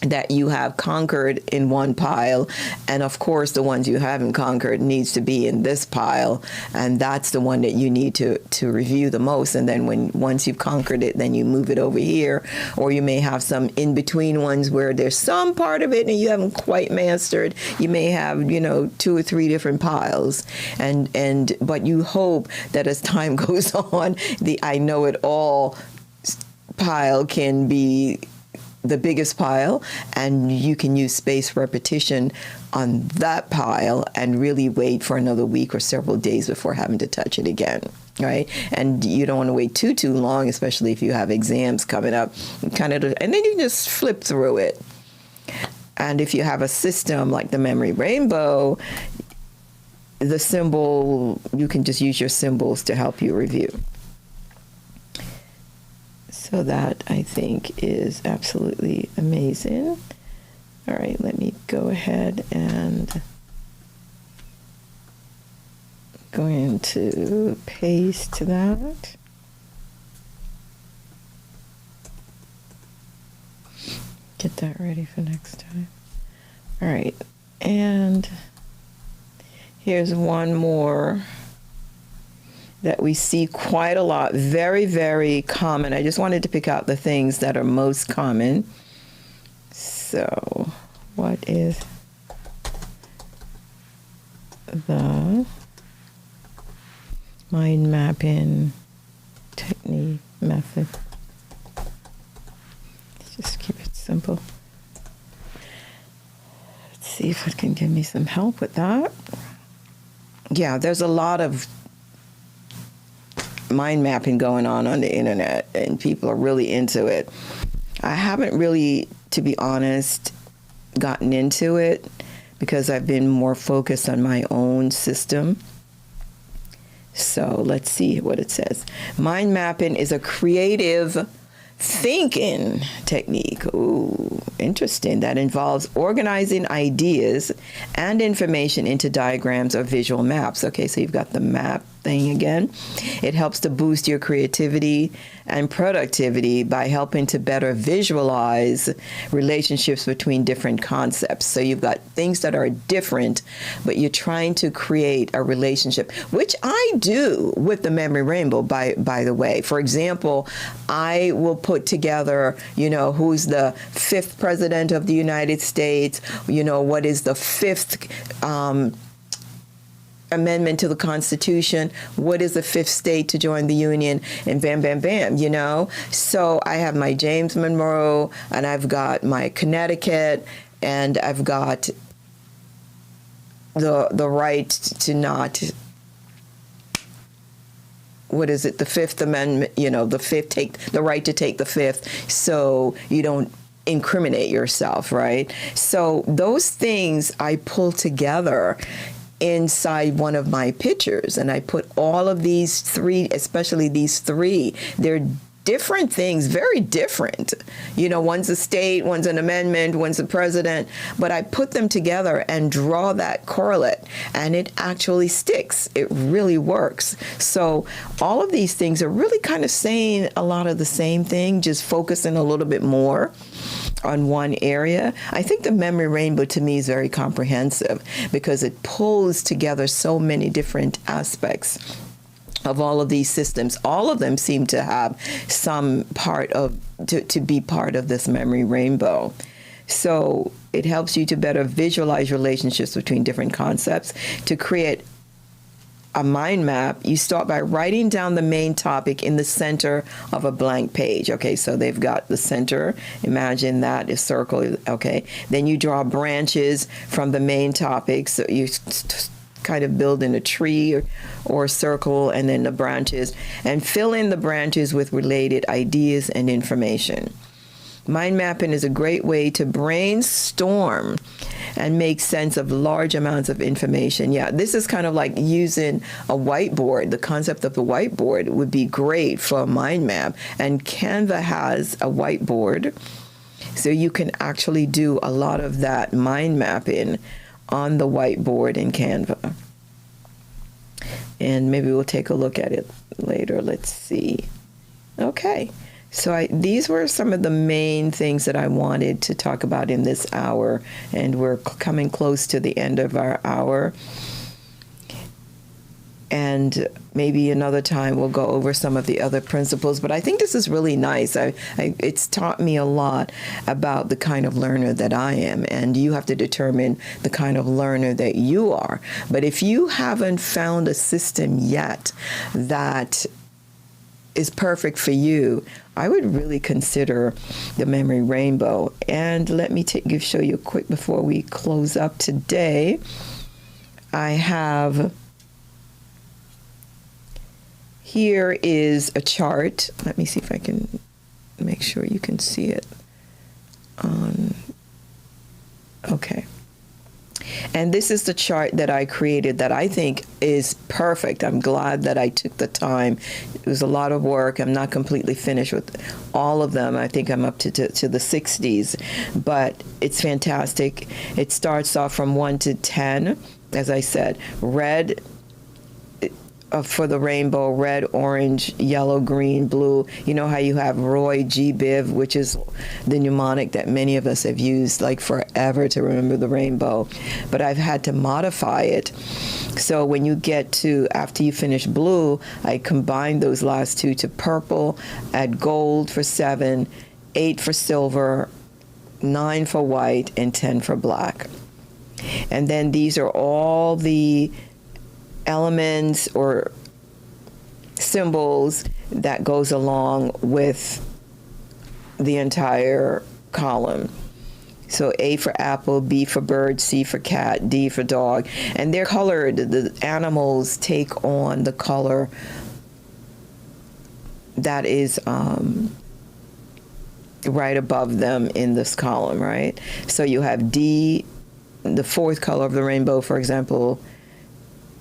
that you have conquered in one pile, and of course the ones you haven't conquered needs to be in this pile, and that's the one that you need to review the most. And then once you've conquered it, then you move it over here. Or you may have some in between ones where there's some part of it and you haven't quite mastered. You may have 2 or 3 different piles, but you hope that as time goes on, the I know it all pile can be the biggest pile, and you can use space repetition on that pile and really wait for another week or several days before having to touch it again, right? And you don't want to wait too long, especially if you have exams coming up, and then you just flip through it. And if you have a system like the Memory Rainbow, the symbol, you can just use your symbols to help you review. So that, I think, is absolutely amazing. All right, let me go ahead and going to paste that. Get that ready for next time. All right, and here's one more that we see quite a lot, very, very common. I just wanted to pick out the things that are most common. So, what is the mind mapping technique method? Let's just keep it simple. Let's see if it can give me some help with that. Yeah, there's a lot of mind mapping going on the internet, and people are really into it. I haven't really, to be honest, gotten into it because I've been more focused on my own system. So let's see what it says. Mind mapping is a creative thinking technique. Ooh, interesting. That involves organizing ideas and information into diagrams or visual maps. Okay, so you've got the map thing again. It helps to boost your creativity and productivity by helping to better visualize relationships between different concepts. So you've got things that are different, but you're trying to create a relationship, which I do with the memory rainbow, by the way. For example, I will put together, who's the fifth president of the United States, what is the fifth amendment to the Constitution, what is the fifth state to join the Union, and bam, bam, bam, So I have my James Monroe, and I've got my Connecticut, and I've got the right to not, what is it, the Fifth Amendment, the right to take the fifth, so you don't incriminate yourself, right? So those things I pull together inside one of my pictures, and I put all of these three, especially these three, they're different things, very different. One's a state, one's an amendment, one's a president, but I put them together and draw that correlate, and it actually sticks. It really works. So all of these things are really kind of saying a lot of the same thing, just focusing a little bit more on one area. I think the memory rainbow to me is very comprehensive because it pulls together so many different aspects of all of these systems. All of them seem to have some part of, to be part of this memory rainbow. So it helps you to better visualize relationships between different concepts. To create a mind map, you start by writing down the main topic in the center of a blank page. Okay, so they've got the center. Imagine that is circle. Okay, then you draw branches from the main topic. So you kind of build in a tree or a circle, and then the branches, and fill in the branches with related ideas and information. Mind mapping is a great way to brainstorm and make sense of large amounts of information. Yeah, this is kind of like using a whiteboard. The concept of the whiteboard would be great for a mind map. And Canva has a whiteboard, so you can actually do a lot of that mind mapping on the whiteboard in Canva. And maybe we'll take a look at it later. Let's see. Okay. So these were some of the main things that I wanted to talk about in this hour, and we're coming close to the end of our hour. And maybe another time we'll go over some of the other principles. But I think this is really nice. It's taught me a lot about the kind of learner that I am, and you have to determine the kind of learner that you are. But if you haven't found a system yet that is perfect for you, I would really consider the memory rainbow. And let me show you quick before we close up today. I have, here is a chart. Let me see if I can make sure you can see it. Okay. And this is the chart that I created that I think is perfect. I'm glad that I took the time. It was a lot of work. I'm not completely finished with all of them. I think I'm up to the 60s, but it's fantastic. It starts off from 1 to 10, as I said. Red for the rainbow: red, orange, yellow, green, blue. You know how you have Roy G. Biv, which is the mnemonic that many of us have used like forever to remember the rainbow. But I've had to modify it. So when you get to, after you finish blue, I combine those last two to purple, add gold for 7, 8 for silver, 9 for white, and 10 for black. And then these are all the elements or symbols that goes along with the entire column. So A for apple, B for bird, C for cat, D for dog. And they're colored. The animals take on the color that is right above them in this column, right? So you have D, the fourth color of the rainbow, for example,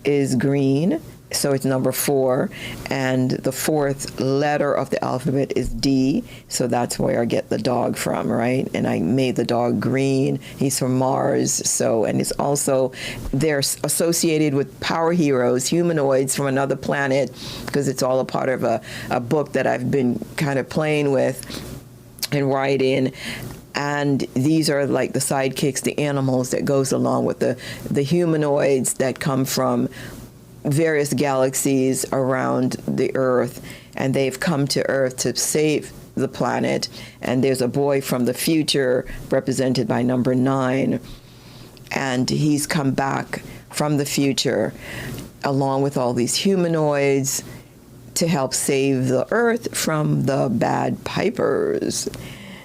is green, so it's number 4, and the fourth letter of the alphabet is D, so that's where I get the dog from, right? And I made the dog green. He's from Mars, so, and it's also, they're associated with power heroes, humanoids from another planet, because it's all a part of a book that I've been kind of playing with and writing. And these are like the sidekicks, the animals that goes along with the humanoids that come from various galaxies around the Earth, and they've come to Earth to save the planet. And there's a boy from the future represented by number 9, and he's come back from the future along with all these humanoids to help save the Earth from the bad pipers.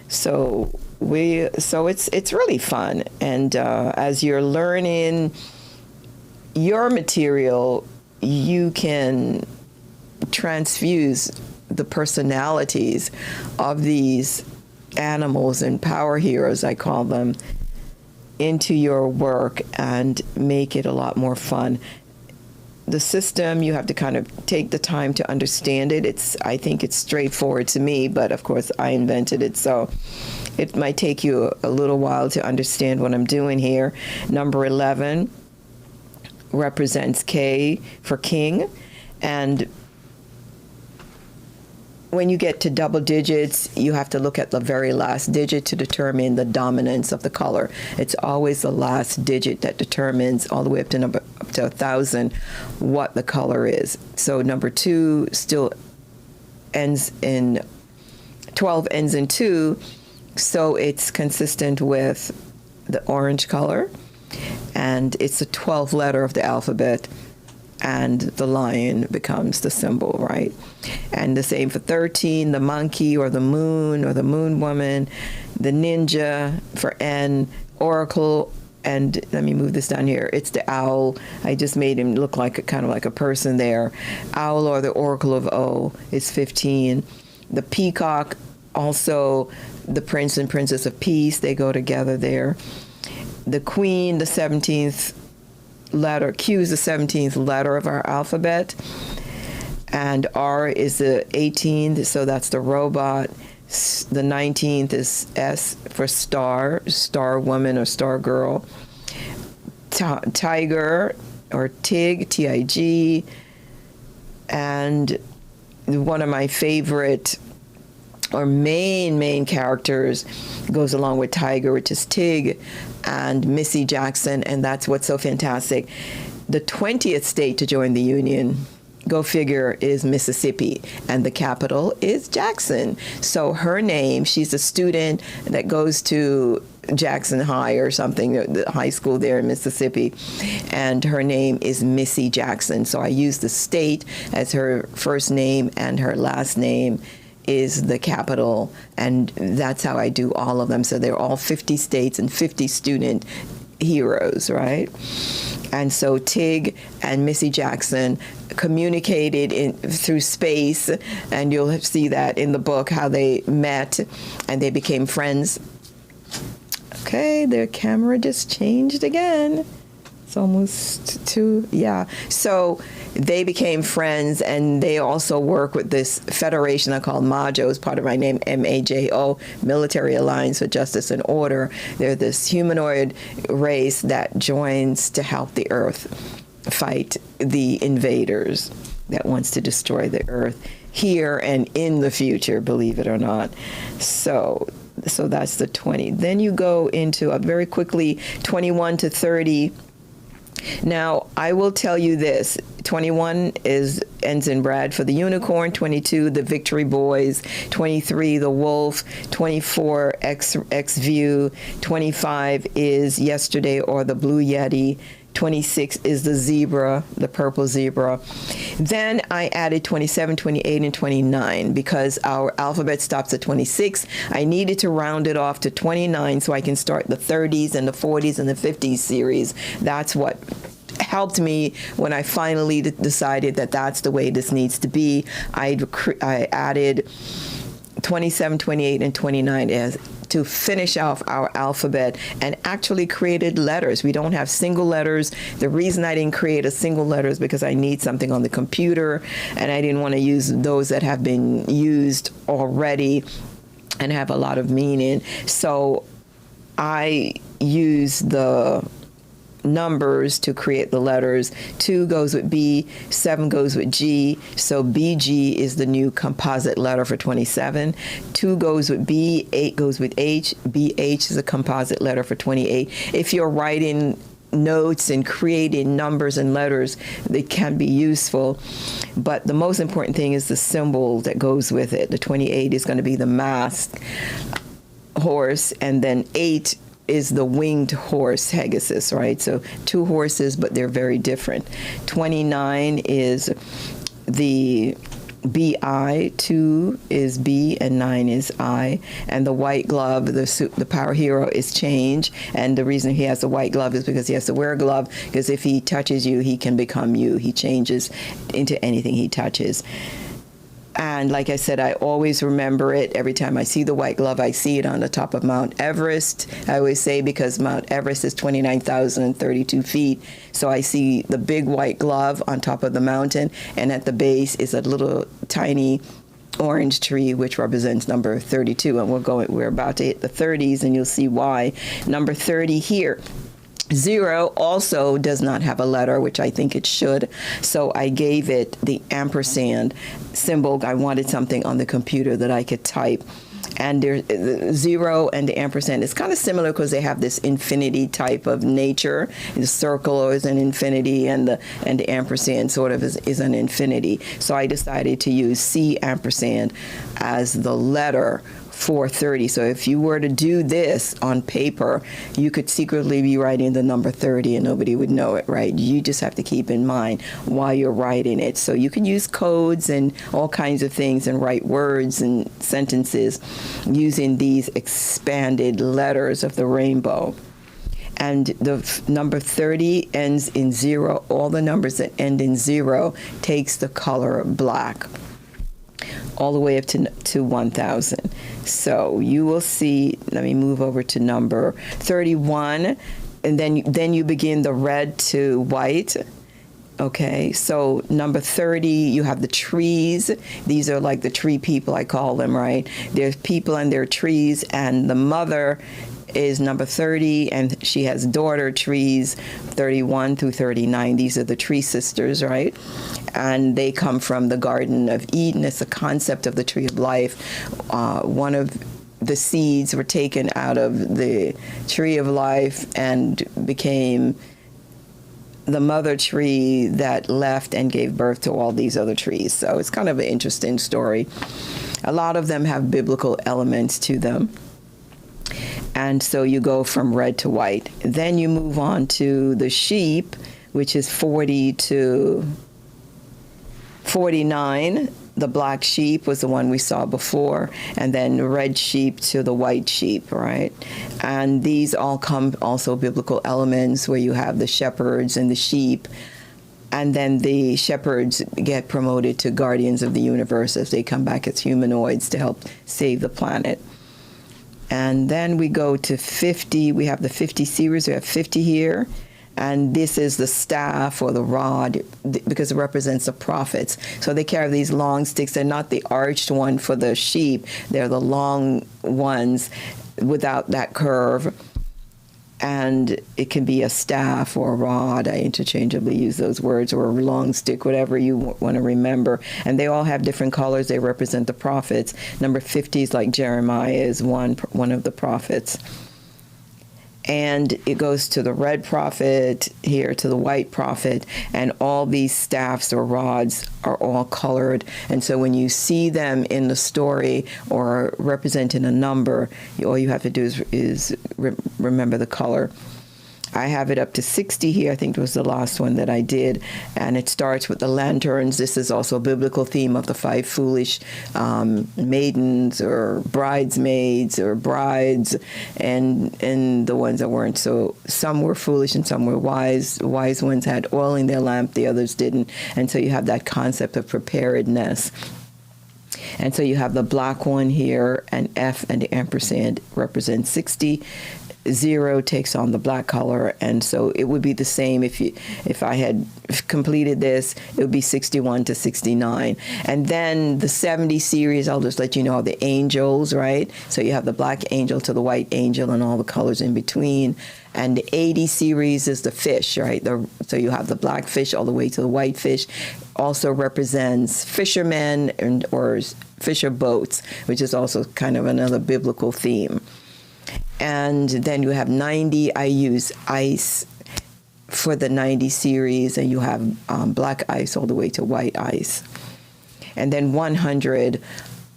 So it's really fun, and as you're learning your material, you can transfuse the personalities of these animals and power heroes, I call them, into your work and make it a lot more fun. The system, you have to kind of take the time to understand it. I think it's straightforward to me, but of course I invented it, so it might take you a little while to understand what I'm doing here. Number 11 represents K for king, and when you get to double digits, you have to look at the very last digit to determine the dominance of the color. It's always the last digit that determines, all the way up to 1,000, what the color is. So number 2 still ends in 12, ends in 2, so it's consistent with the orange color, and it's the 12th letter of the alphabet, and the lion becomes the symbol, right? And the same for 13, the monkey or the moon woman, the ninja for N, oracle, and let me move this down here. It's the owl. I just made him look like kind of like a person there. Owl or the oracle of O is 15. The peacock, also the prince and princess of peace, they go together there. The queen, the 17th letter, Q is the 17th letter of our alphabet, and R is the 18th, so that's the robot. The 19th is S for star, star woman or star girl. Tiger or Tig, T-I-G, and one of my favorite or main characters goes along with Tiger, which is Tig and Missy Jackson, and that's what's so fantastic. The 20th state to join the Union, go figure, is Mississippi, and the capital is Jackson. So her name, she's a student that goes to Jackson High or something, the high school there in Mississippi, and her name is Missy Jackson. So I use the state as her first name, and her last name is the capital, and that's how I do all of them. So they're all 50 states and 50 student heroes, right? And so Tig and Missy Jackson communicated through space, and you'll see that in the book, how they met and they became friends Okay, their camera just changed again. It's almost two, yeah. So they became friends, and they also work with this federation I call MAJO, is part of my name, MAJO, Military Alliance for Justice and Order. They're this humanoid race that joins to help the Earth fight the invaders that wants to destroy the Earth here and in the future, believe it or not. So that's the 20. Then you go into, very quickly, 21 to 30. Now, I will tell you this. 21 ends in Brad for the unicorn, 22 the victory boys, 23 the wolf, 24 X view, 25 is yesterday or the blue yeti, 26 is the zebra, the purple zebra. Then I added 27, 28, and 29 because our alphabet stops at 26. I needed to round it off to 29 so I can start the 30s and the 40s and the 50s series. That's what helped me when I finally decided that that's the way this needs to be. I added 27, 28, and 29 as to finish off our alphabet and actually created letters. We don't have single letters. The reason I didn't create a single letter is because I need something on the computer, and I didn't want to use those that have been used already and have a lot of meaning. So I use the numbers to create the letters. 2 goes with B, 7 goes with G, so BG is the new composite letter for 27. 2 goes with B, 8 goes with H, BH is a composite letter for 28. If you're writing notes and creating numbers and letters, they can be useful, but the most important thing is the symbol that goes with it. The 28 is going to be the masked horse, and then 8 is the winged horse, Pegasus, right? So 2 horses, but they're very different. 29 is the BI, 2 is B, and 9 is I. And the white glove, the power hero, is change. And the reason he has the white glove is because he has to wear a glove, because if he touches you, he can become you. He changes into anything he touches. And like I said, I always remember it. Every time I see the white glove, I see it on the top of Mount Everest. I always say, because Mount Everest is 29,032 feet. So I see the big white glove on top of the mountain, and at the base is a little tiny orange tree, which represents number 32. And we're about to hit the 30s, and you'll see why. Number 30 here. 0 also does not have a letter, which I think it should, so I gave it the ampersand symbol. I wanted something on the computer that I could type. And the 0 and the ampersand is kind of similar because they have this infinity type of nature. The circle is an infinity, and the ampersand sort of is an infinity. So I decided to use C ampersand as the letter for 30. So if you were to do this on paper, you could secretly be writing the number 30 and nobody would know it, right? You just have to keep in mind while you're writing it. So you can use codes and all kinds of things and write words and sentences using these expanded letters of the rainbow. And the number 30 ends in 0. All the numbers that end in 0 takes the color black, all the way up to 1,000. So you will see, let me move over to number 31, and then you begin the red to white. Okay, so number 30, you have the trees. These are like the tree people, I call them, right? There's people and their trees, and the mother is number 30, and she has daughter trees 31 through 39. These are the tree sisters, right? And they come from the Garden of Eden. It's the concept of the tree of life. One of the seeds were taken out of the tree of life and became the mother tree that left and gave birth to all these other trees. So it's kind of an interesting story. A lot of them have biblical elements to them. And so you go from red to white. Then you move on to the sheep, which is 40 to 49. The black sheep was the one we saw before, and then red sheep to the white sheep, right? And these all come also biblical elements where you have the shepherds and the sheep, and then the shepherds get promoted to guardians of the universe as they come back as humanoids to help save the planet. And then we go to 50. We have the 50 series. We have 50 here. And this is the staff or the rod because it represents the prophets. So they carry these long sticks. They're not the arched one for the sheep. They're the long ones without that curve. And it can be a staff or a rod. I interchangeably use those words, or a long stick, whatever you want to remember. And they all have different colors. They represent the prophets. Number 50 is like Jeremiah is one of the prophets. And it goes to the red prophet, here to the white prophet, and all these staffs or rods are all colored. And so when you see them in the story or representing a number, all you have to do is remember the color. I have it up to 60 here. I think it was the last one that I did. And it starts with the lanterns. This is also a biblical theme of the 5 foolish maidens or bridesmaids or brides, and the ones that weren't. So some were foolish and some were wise. The wise ones had oil in their lamp, the others didn't. And so you have that concept of preparedness. And so you have the black one here, and F and the ampersand represent 60. 0 takes on the black color, and so it would be the same if I had completed this. It would be 61 to 69. And then the 70 series, I'll just let you know the angels, right? So you have the black angel to the white angel and all the colors in between. And the 80 series is the fish, right? So you have the black fish all the way to the white fish. Also represents fishermen or fisher boats, which is also kind of another biblical theme. And then you have 90. I use ice for the 90 series, and you have black ice all the way to white ice. And then 100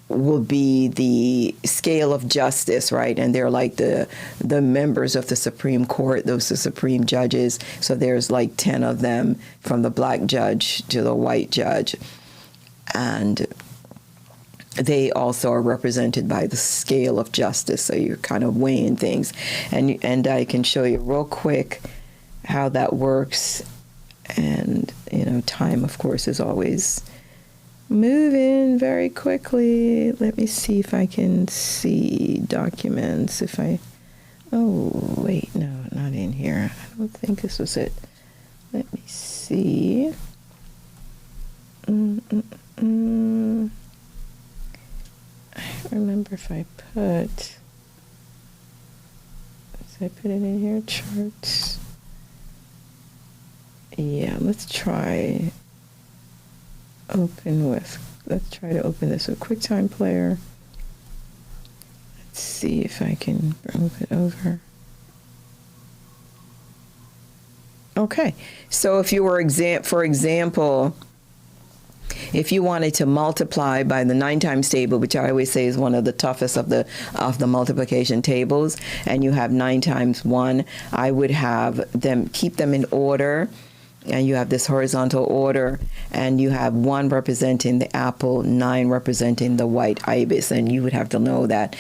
will be the scale of justice, right? And they're like the members of the Supreme Court, those are supreme judges. So there's like 10 of them, from the black judge to the white judge. And they also are represented by the scale of justice, so you're kind of weighing things. And I can show you real quick how that works. And, time, of course, is always moving very quickly. Let me see if I can see documents. Oh, wait, no, not in here. I don't think this was it. Let me see. I remember if I put it in here, charts. Yeah, let's try to open this with QuickTime Player. Let's see if I can move it over. Okay, so if you were for example, if you wanted to multiply by the 9 times table, which I always say is one of the toughest of the multiplication tables, and you have 9 times 1, I would have them keep them in order, and you have this horizontal order, and you have 1 representing the apple, 9 representing the white ibis, and you would have to know that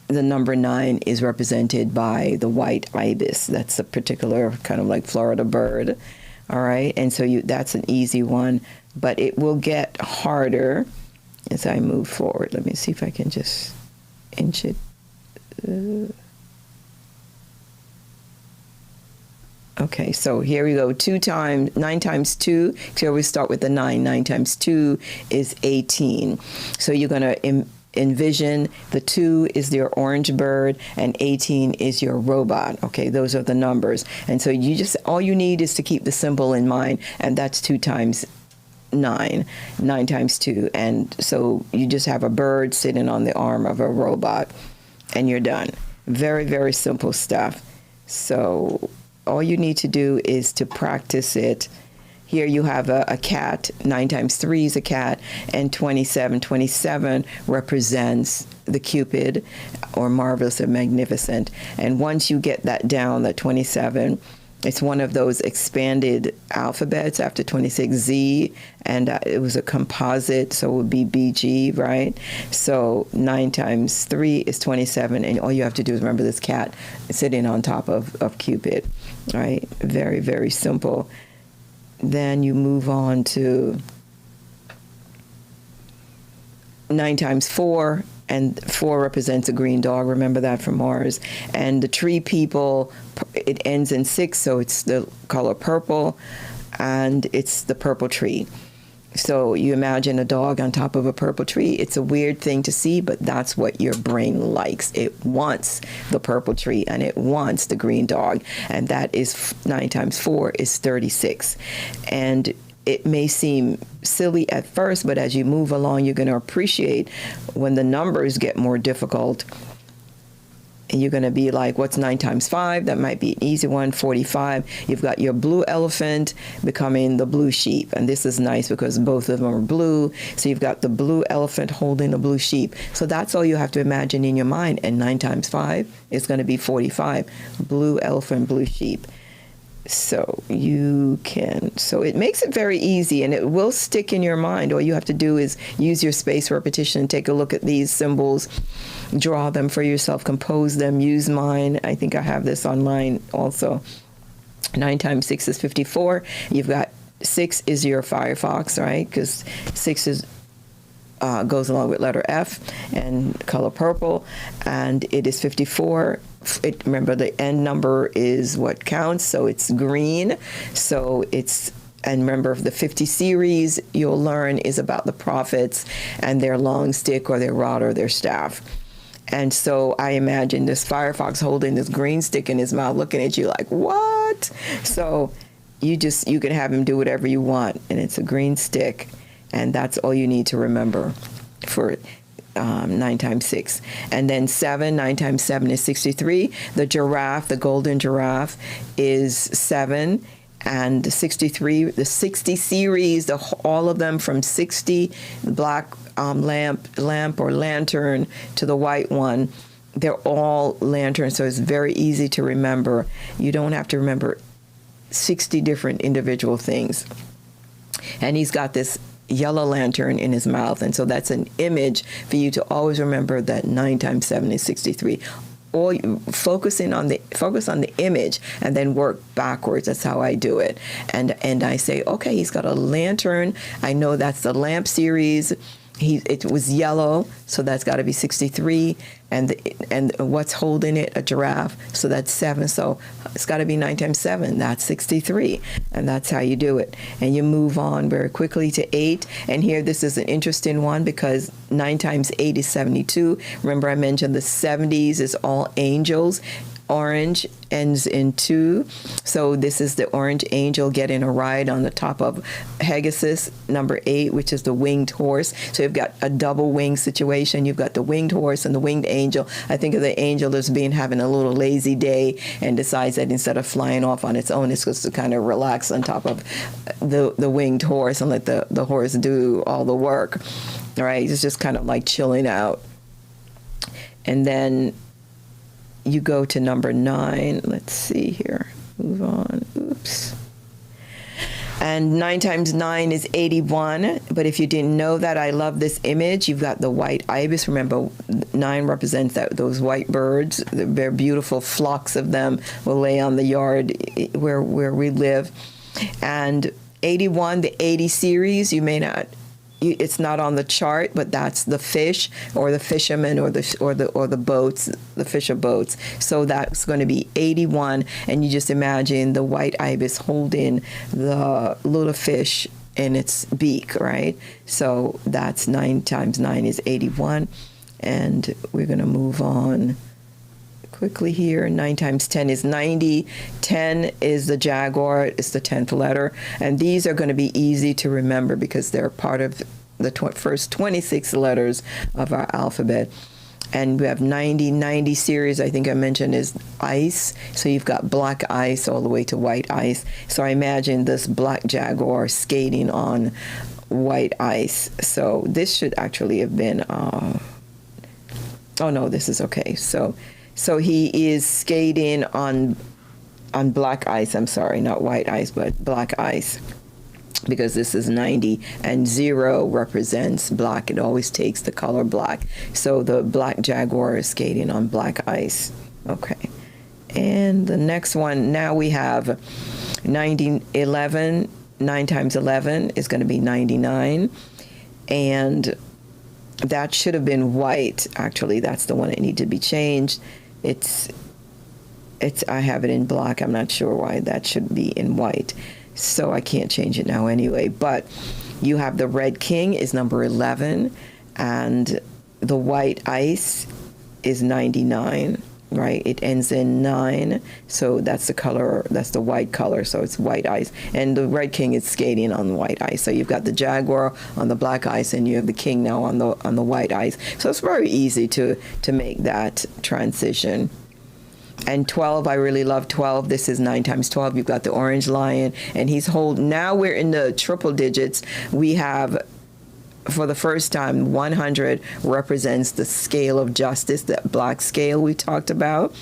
the number 9 is represented by the white ibis. That's a particular kind of like Florida bird. All right, and so that's an easy one. But it will get harder as I move forward. Let me see if I can just inch it. Okay, so here we go. 9 times 2. Here we start with the 9. 9 times 2 is 18. So you're going to envision the 2 is your orange bird and 18 is your robot. Okay, those are the numbers. And so all you need is to keep the symbol in mind, and that's 2 times 9 times 2. And so you just have a bird sitting on the arm of a robot, and you're done. Very, very simple stuff. So all you need to do is to practice it. Here you have a cat. 9 times 3 is a cat, and 27. 27 represents the Cupid, or marvelous or magnificent. And once you get that down, that 27, it's one of those expanded alphabets after 26Z, and it was a composite, so it would be BG, right? So 9 times 3 is 27, and all you have to do is remember this cat sitting on top of Cupid, right? Very, very simple. Then you move on to 9 times 4, and 4 represents a green dog. Remember that from Mars. And the tree people, it ends in 6, so it's the color purple, and it's the purple tree. So you imagine a dog on top of a purple tree. It's a weird thing to see, but that's what your brain likes. It wants the purple tree, and it wants the green dog. And that is 9 times 4 is 36. And it may seem silly at first, but as you move along, you're going to appreciate when the numbers get more difficult. And you're going to be like, what's 9 times 5? That might be an easy one, 45. You've got your blue elephant becoming the blue sheep. And this is nice because both of them are blue. So you've got the blue elephant holding the blue sheep. So that's all you have to imagine in your mind. And 9 times 5 is going to be 45. Blue elephant, blue sheep. So it makes it very easy, and it will stick in your mind. All you have to do is use your spaced repetition, take a look at these symbols, draw them for yourself, compose them, use mine. I think I have this online also. 9 times 6 is 54. You've got 6 is your Firefox, right? Because 6 is goes along with letter F and color purple, and it is 54. Remember, the end number is what counts, so it's green. And remember, the 50 series you'll learn is about the prophets and their long stick or their rod or their staff. And so I imagine this Firefox holding this green stick in his mouth, looking at you like, what? So you can have him do whatever you want, and it's a green stick. And that's all you need to remember for 9 times 6. And then 7, 9 times 7 is 63. The giraffe, the golden giraffe, is 7. And 63, the 60 series, all of them from 60, the black lamp or lantern, to the white one, they're all lanterns. So it's very easy to remember. You don't have to remember 60 different individual things. And he's got this yellow lantern in his mouth, and so that's an image for you to always remember that 9 times 7 is 63. Or focus on the image and then work backwards. That's how I do it. And I say, okay, he's got a lantern. I know that's the lamp series. It was yellow, so that's got to be 63. And what's holding it? A giraffe. So that's 7. So it's got to be 9 times 7. That's 63. And that's how you do it. And you move on very quickly to 8. And here, this is an interesting one because 9 times 8 is 72. Remember, I mentioned the 70s is all angels. Orange ends in 2. So this is the orange angel getting a ride on the top of Pegasus, number 8, which is the winged horse. So you've got a double wing situation. You've got the winged horse and the winged angel. I think of the angel as having a little lazy day and decides that instead of flying off on its own, it's supposed to kind of relax on top of the winged horse and let the horse do all the work. All right, it's just kind of like chilling out. And then you go to number 9. Let's see here. Move on. Oops. And 9 times 9 is 81. But if you didn't know that, I love this image. You've got the white ibis. Remember, 9 represents those white birds. They're beautiful flocks of them will lay on the yard where we live. And 81, the 80 series, it's not on the chart, but that's the fish or the fishermen or the boats, the fisher boats. So that's going to be 81, and you just imagine the white ibis holding the little fish in its beak, right? So that's 9 times 9 is 81, and we're going to move on quickly here. 9 times 10 is 90. 10 is the jaguar. It's the 10th letter. And these are going to be easy to remember because they're part of the first 26 letters of our alphabet. And we have 90 series, I think I mentioned, is ice. So you've got black ice all the way to white ice. So I imagine this black jaguar skating on white ice. So this should actually have been, oh no, this is okay. So he is skating on black ice. I'm sorry, not white ice, but black ice, because this is 90, and 0 represents black. It always takes the color black. So the black jaguar is skating on black ice. Okay. And the next one, now we have 11. 9 times 11 is going to be 99. And that should have been white. Actually, that's the one that needs to be changed. It's I have it in black. I'm not sure why that should be in white. So I can't change it now anyway. But you have the red king is number 11, and the white ice is 99, right? It ends in 9. So that's the color, that's the white color. So it's white ice. And the red king is skating on the white ice. So you've got the jaguar on the black ice, and you have the king now on the white ice. So it's very easy to make that transition. And 12, I really love 12. This is 9 times 12. You've got the orange lion, and he's holding. Now we're in the triple digits. We have, for the first time, 100 represents the scale of justice, that black scale we talked about.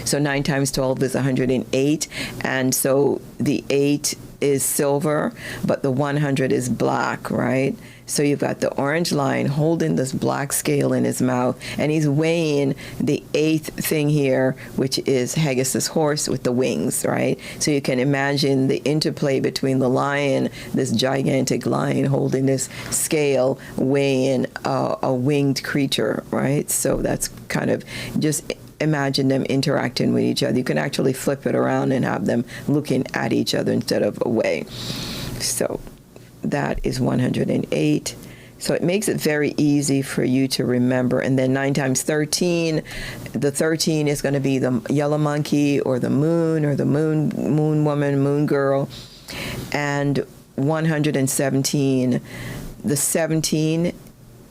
So 9 times 12 is 108. And so the 8 is silver, but the 100 is black, right? So you've got the orange lion holding this black scale in his mouth, and he's weighing the 8th thing here, which is Haggis' horse with the wings, right? So you can imagine the interplay between the lion, this gigantic lion holding this scale, weighing a winged creature, right? So that's kind of just imagine them interacting with each other. You can actually flip it around and have them looking at each other instead of away. So that is 108. So it makes it very easy for you to remember. And then 9 times 13, the 13 is going to be the yellow monkey or the moon woman, moon girl. And 117, the 17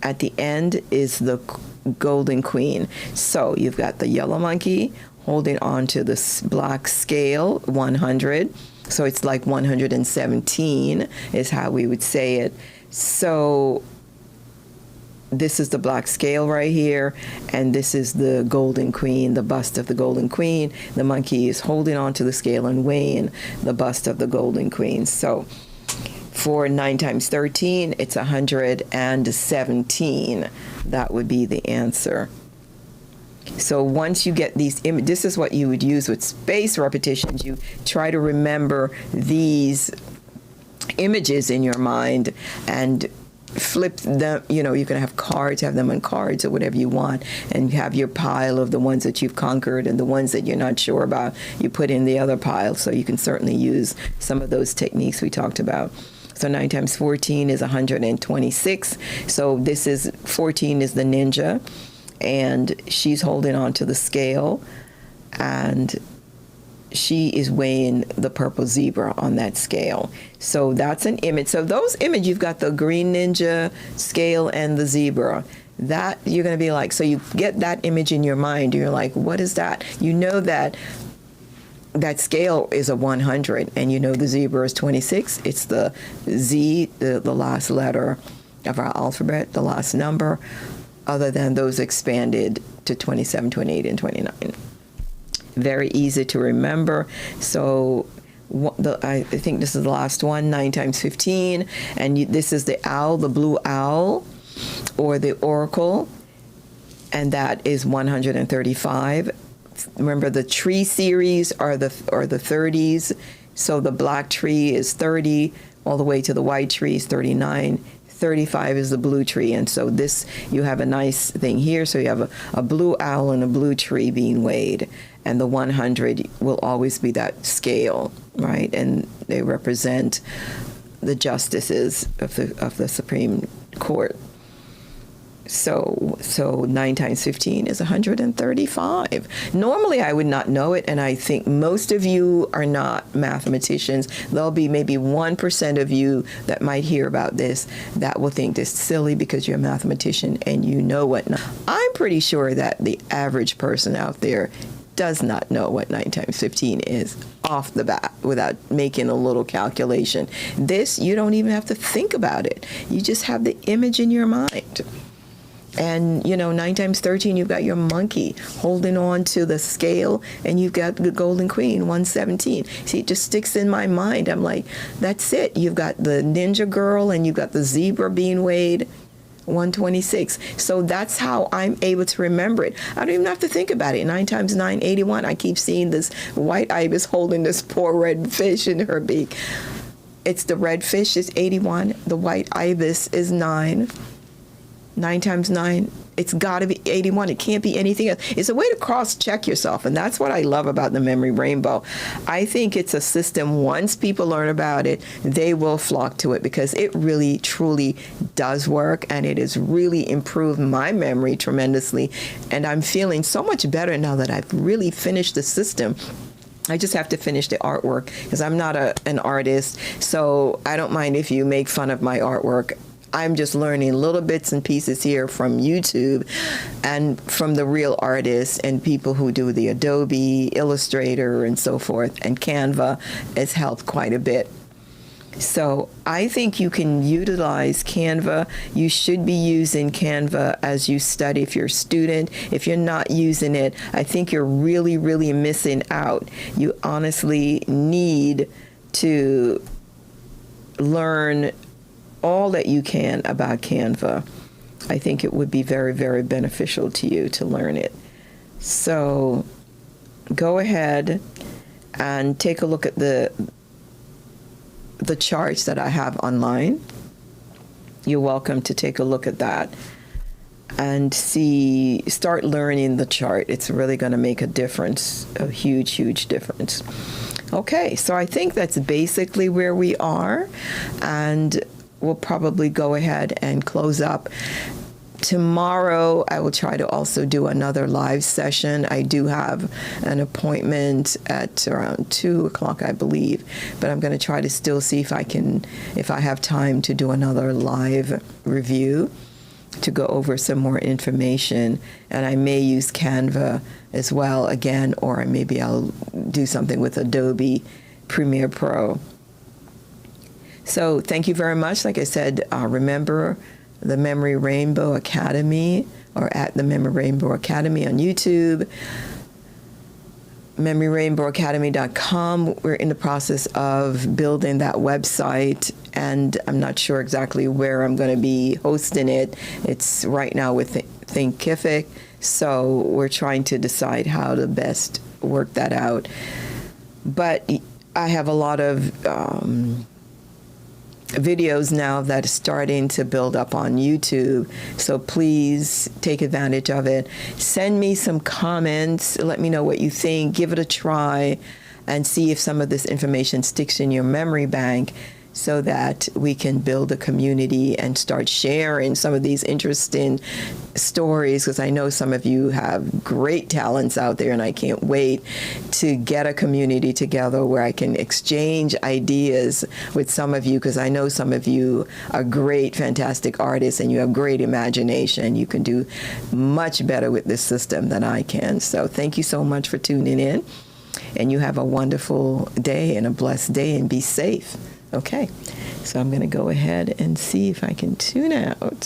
at the end is the golden queen. So you've got the yellow monkey holding on to this black scale, 100. So it's like 117 is how we would say it. So this is the black scale right here, and this is the golden queen, the bust of the golden queen. The monkey is holding on to the scale and weighing the bust of the golden queen. So for 9 times 13, it's 117. That would be the answer. So once you get these images, this is what you would use with space repetitions. You try to remember these images in your mind and flip them. You know, you can have cards, have them on cards or whatever you want, and you have your pile of the ones that you've conquered, and the ones that you're not sure about, you put in the other pile. So you can certainly use some of those techniques we talked about. So 9 times 14 is 126. So this is 14 is the ninja, and she's holding on to the scale, and she is weighing the purple zebra on that scale. So that's an image. So those images, you've got the green ninja scale and the zebra. That you're going to be like, so you get that image in your mind. You're like, what is that? You know that scale is a 100, and you know the zebra is 26. It's the Z, the last letter of our alphabet, the last number, other than those expanded to 27, 28, and 29. Very easy to remember. So I think this is the last one, 9 times 15, and this is the owl, the blue owl, or the oracle, and that is 135. Remember, the tree series are the 30s. So the black tree is 30, all the way to the white tree is 39. 35 is the blue tree. And so this, you have a nice thing here. So you have a blue owl and a blue tree being weighed. And the 100 will always be that scale, right? And they represent the justices of the Supreme Court. So 9 times 15 is 135. Normally, I would not know it, and I think most of you are not mathematicians. There'll be maybe 1% of you that might hear about this that will think this is silly because you're a mathematician and you know what. I'm pretty sure that the average person out there does not know what 9 times 15 is off the bat without making a little calculation. This, you don't even have to think about it. You just have the image in your mind. And, 9 times 13, you've got your monkey holding on to the scale, and you've got the golden queen, 117. See, it just sticks in my mind. I'm like, that's it. You've got the ninja girl, and you've got the zebra being weighed, 126. So that's how I'm able to remember it. I don't even have to think about it. 9 times 9, 81. I keep seeing this white ibis holding this poor red fish in her beak. It's the red fish is 81. The white ibis is 9. 9 times 9, it's got to be 81. It can't be anything else. It's a way to cross-check yourself, and that's what I love about the Memory Rainbow. I think it's a system, once people learn about it, they will flock to it because it really, truly does work, and it has really improved my memory tremendously. And I'm feeling so much better now that I've really finished the system. I just have to finish the artwork because I'm not an artist, so I don't mind if you make fun of my artwork. I'm just learning little bits and pieces here from YouTube and from the real artists and people who do the Adobe, Illustrator, and so forth. And Canva has helped quite a bit. So I think you can utilize Canva. You should be using Canva as you study if you're a student. If you're not using it, I think you're really, really missing out. You honestly need to learn all that you can about Canva. I think it would be very, very beneficial to you to learn it. So go ahead and take a look at the charts that I have online. You're welcome to take a look at that and start learning the chart. It's really going to make a difference, a huge, huge difference. Okay, so I think that's basically where we are, and we'll probably go ahead and close up. Tomorrow, I will try to also do another live session. I do have an appointment at around 2 o'clock, I believe, but I'm going to try to still see if I have time to do another live review to go over some more information. And I may use Canva as well again, or maybe I'll do something with Adobe Premiere Pro. So thank you very much. Like I said, remember the Memory Rainbow Academy, or at the Memory Rainbow Academy on YouTube, memoryrainbowacademy.com. We're in the process of building that website, and I'm not sure exactly where I'm going to be hosting it. It's right now with Thinkific, so we're trying to decide how to best work that out. But I have a lot of videos now that are starting to build up on YouTube, so please take advantage of it. Send me some comments, let me know what you think, give it a try, and see if some of this information sticks in your memory bank, so that we can build a community and start sharing some of these interesting stories, because I know some of you have great talents out there, and I can't wait to get a community together where I can exchange ideas with some of you, because I know some of you are great, fantastic artists, and you have great imagination. You can do much better with this system than I can. So thank you so much for tuning in, and you have a wonderful day and a blessed day, and be safe. Okay, so I'm going to go ahead and see if I can tune out.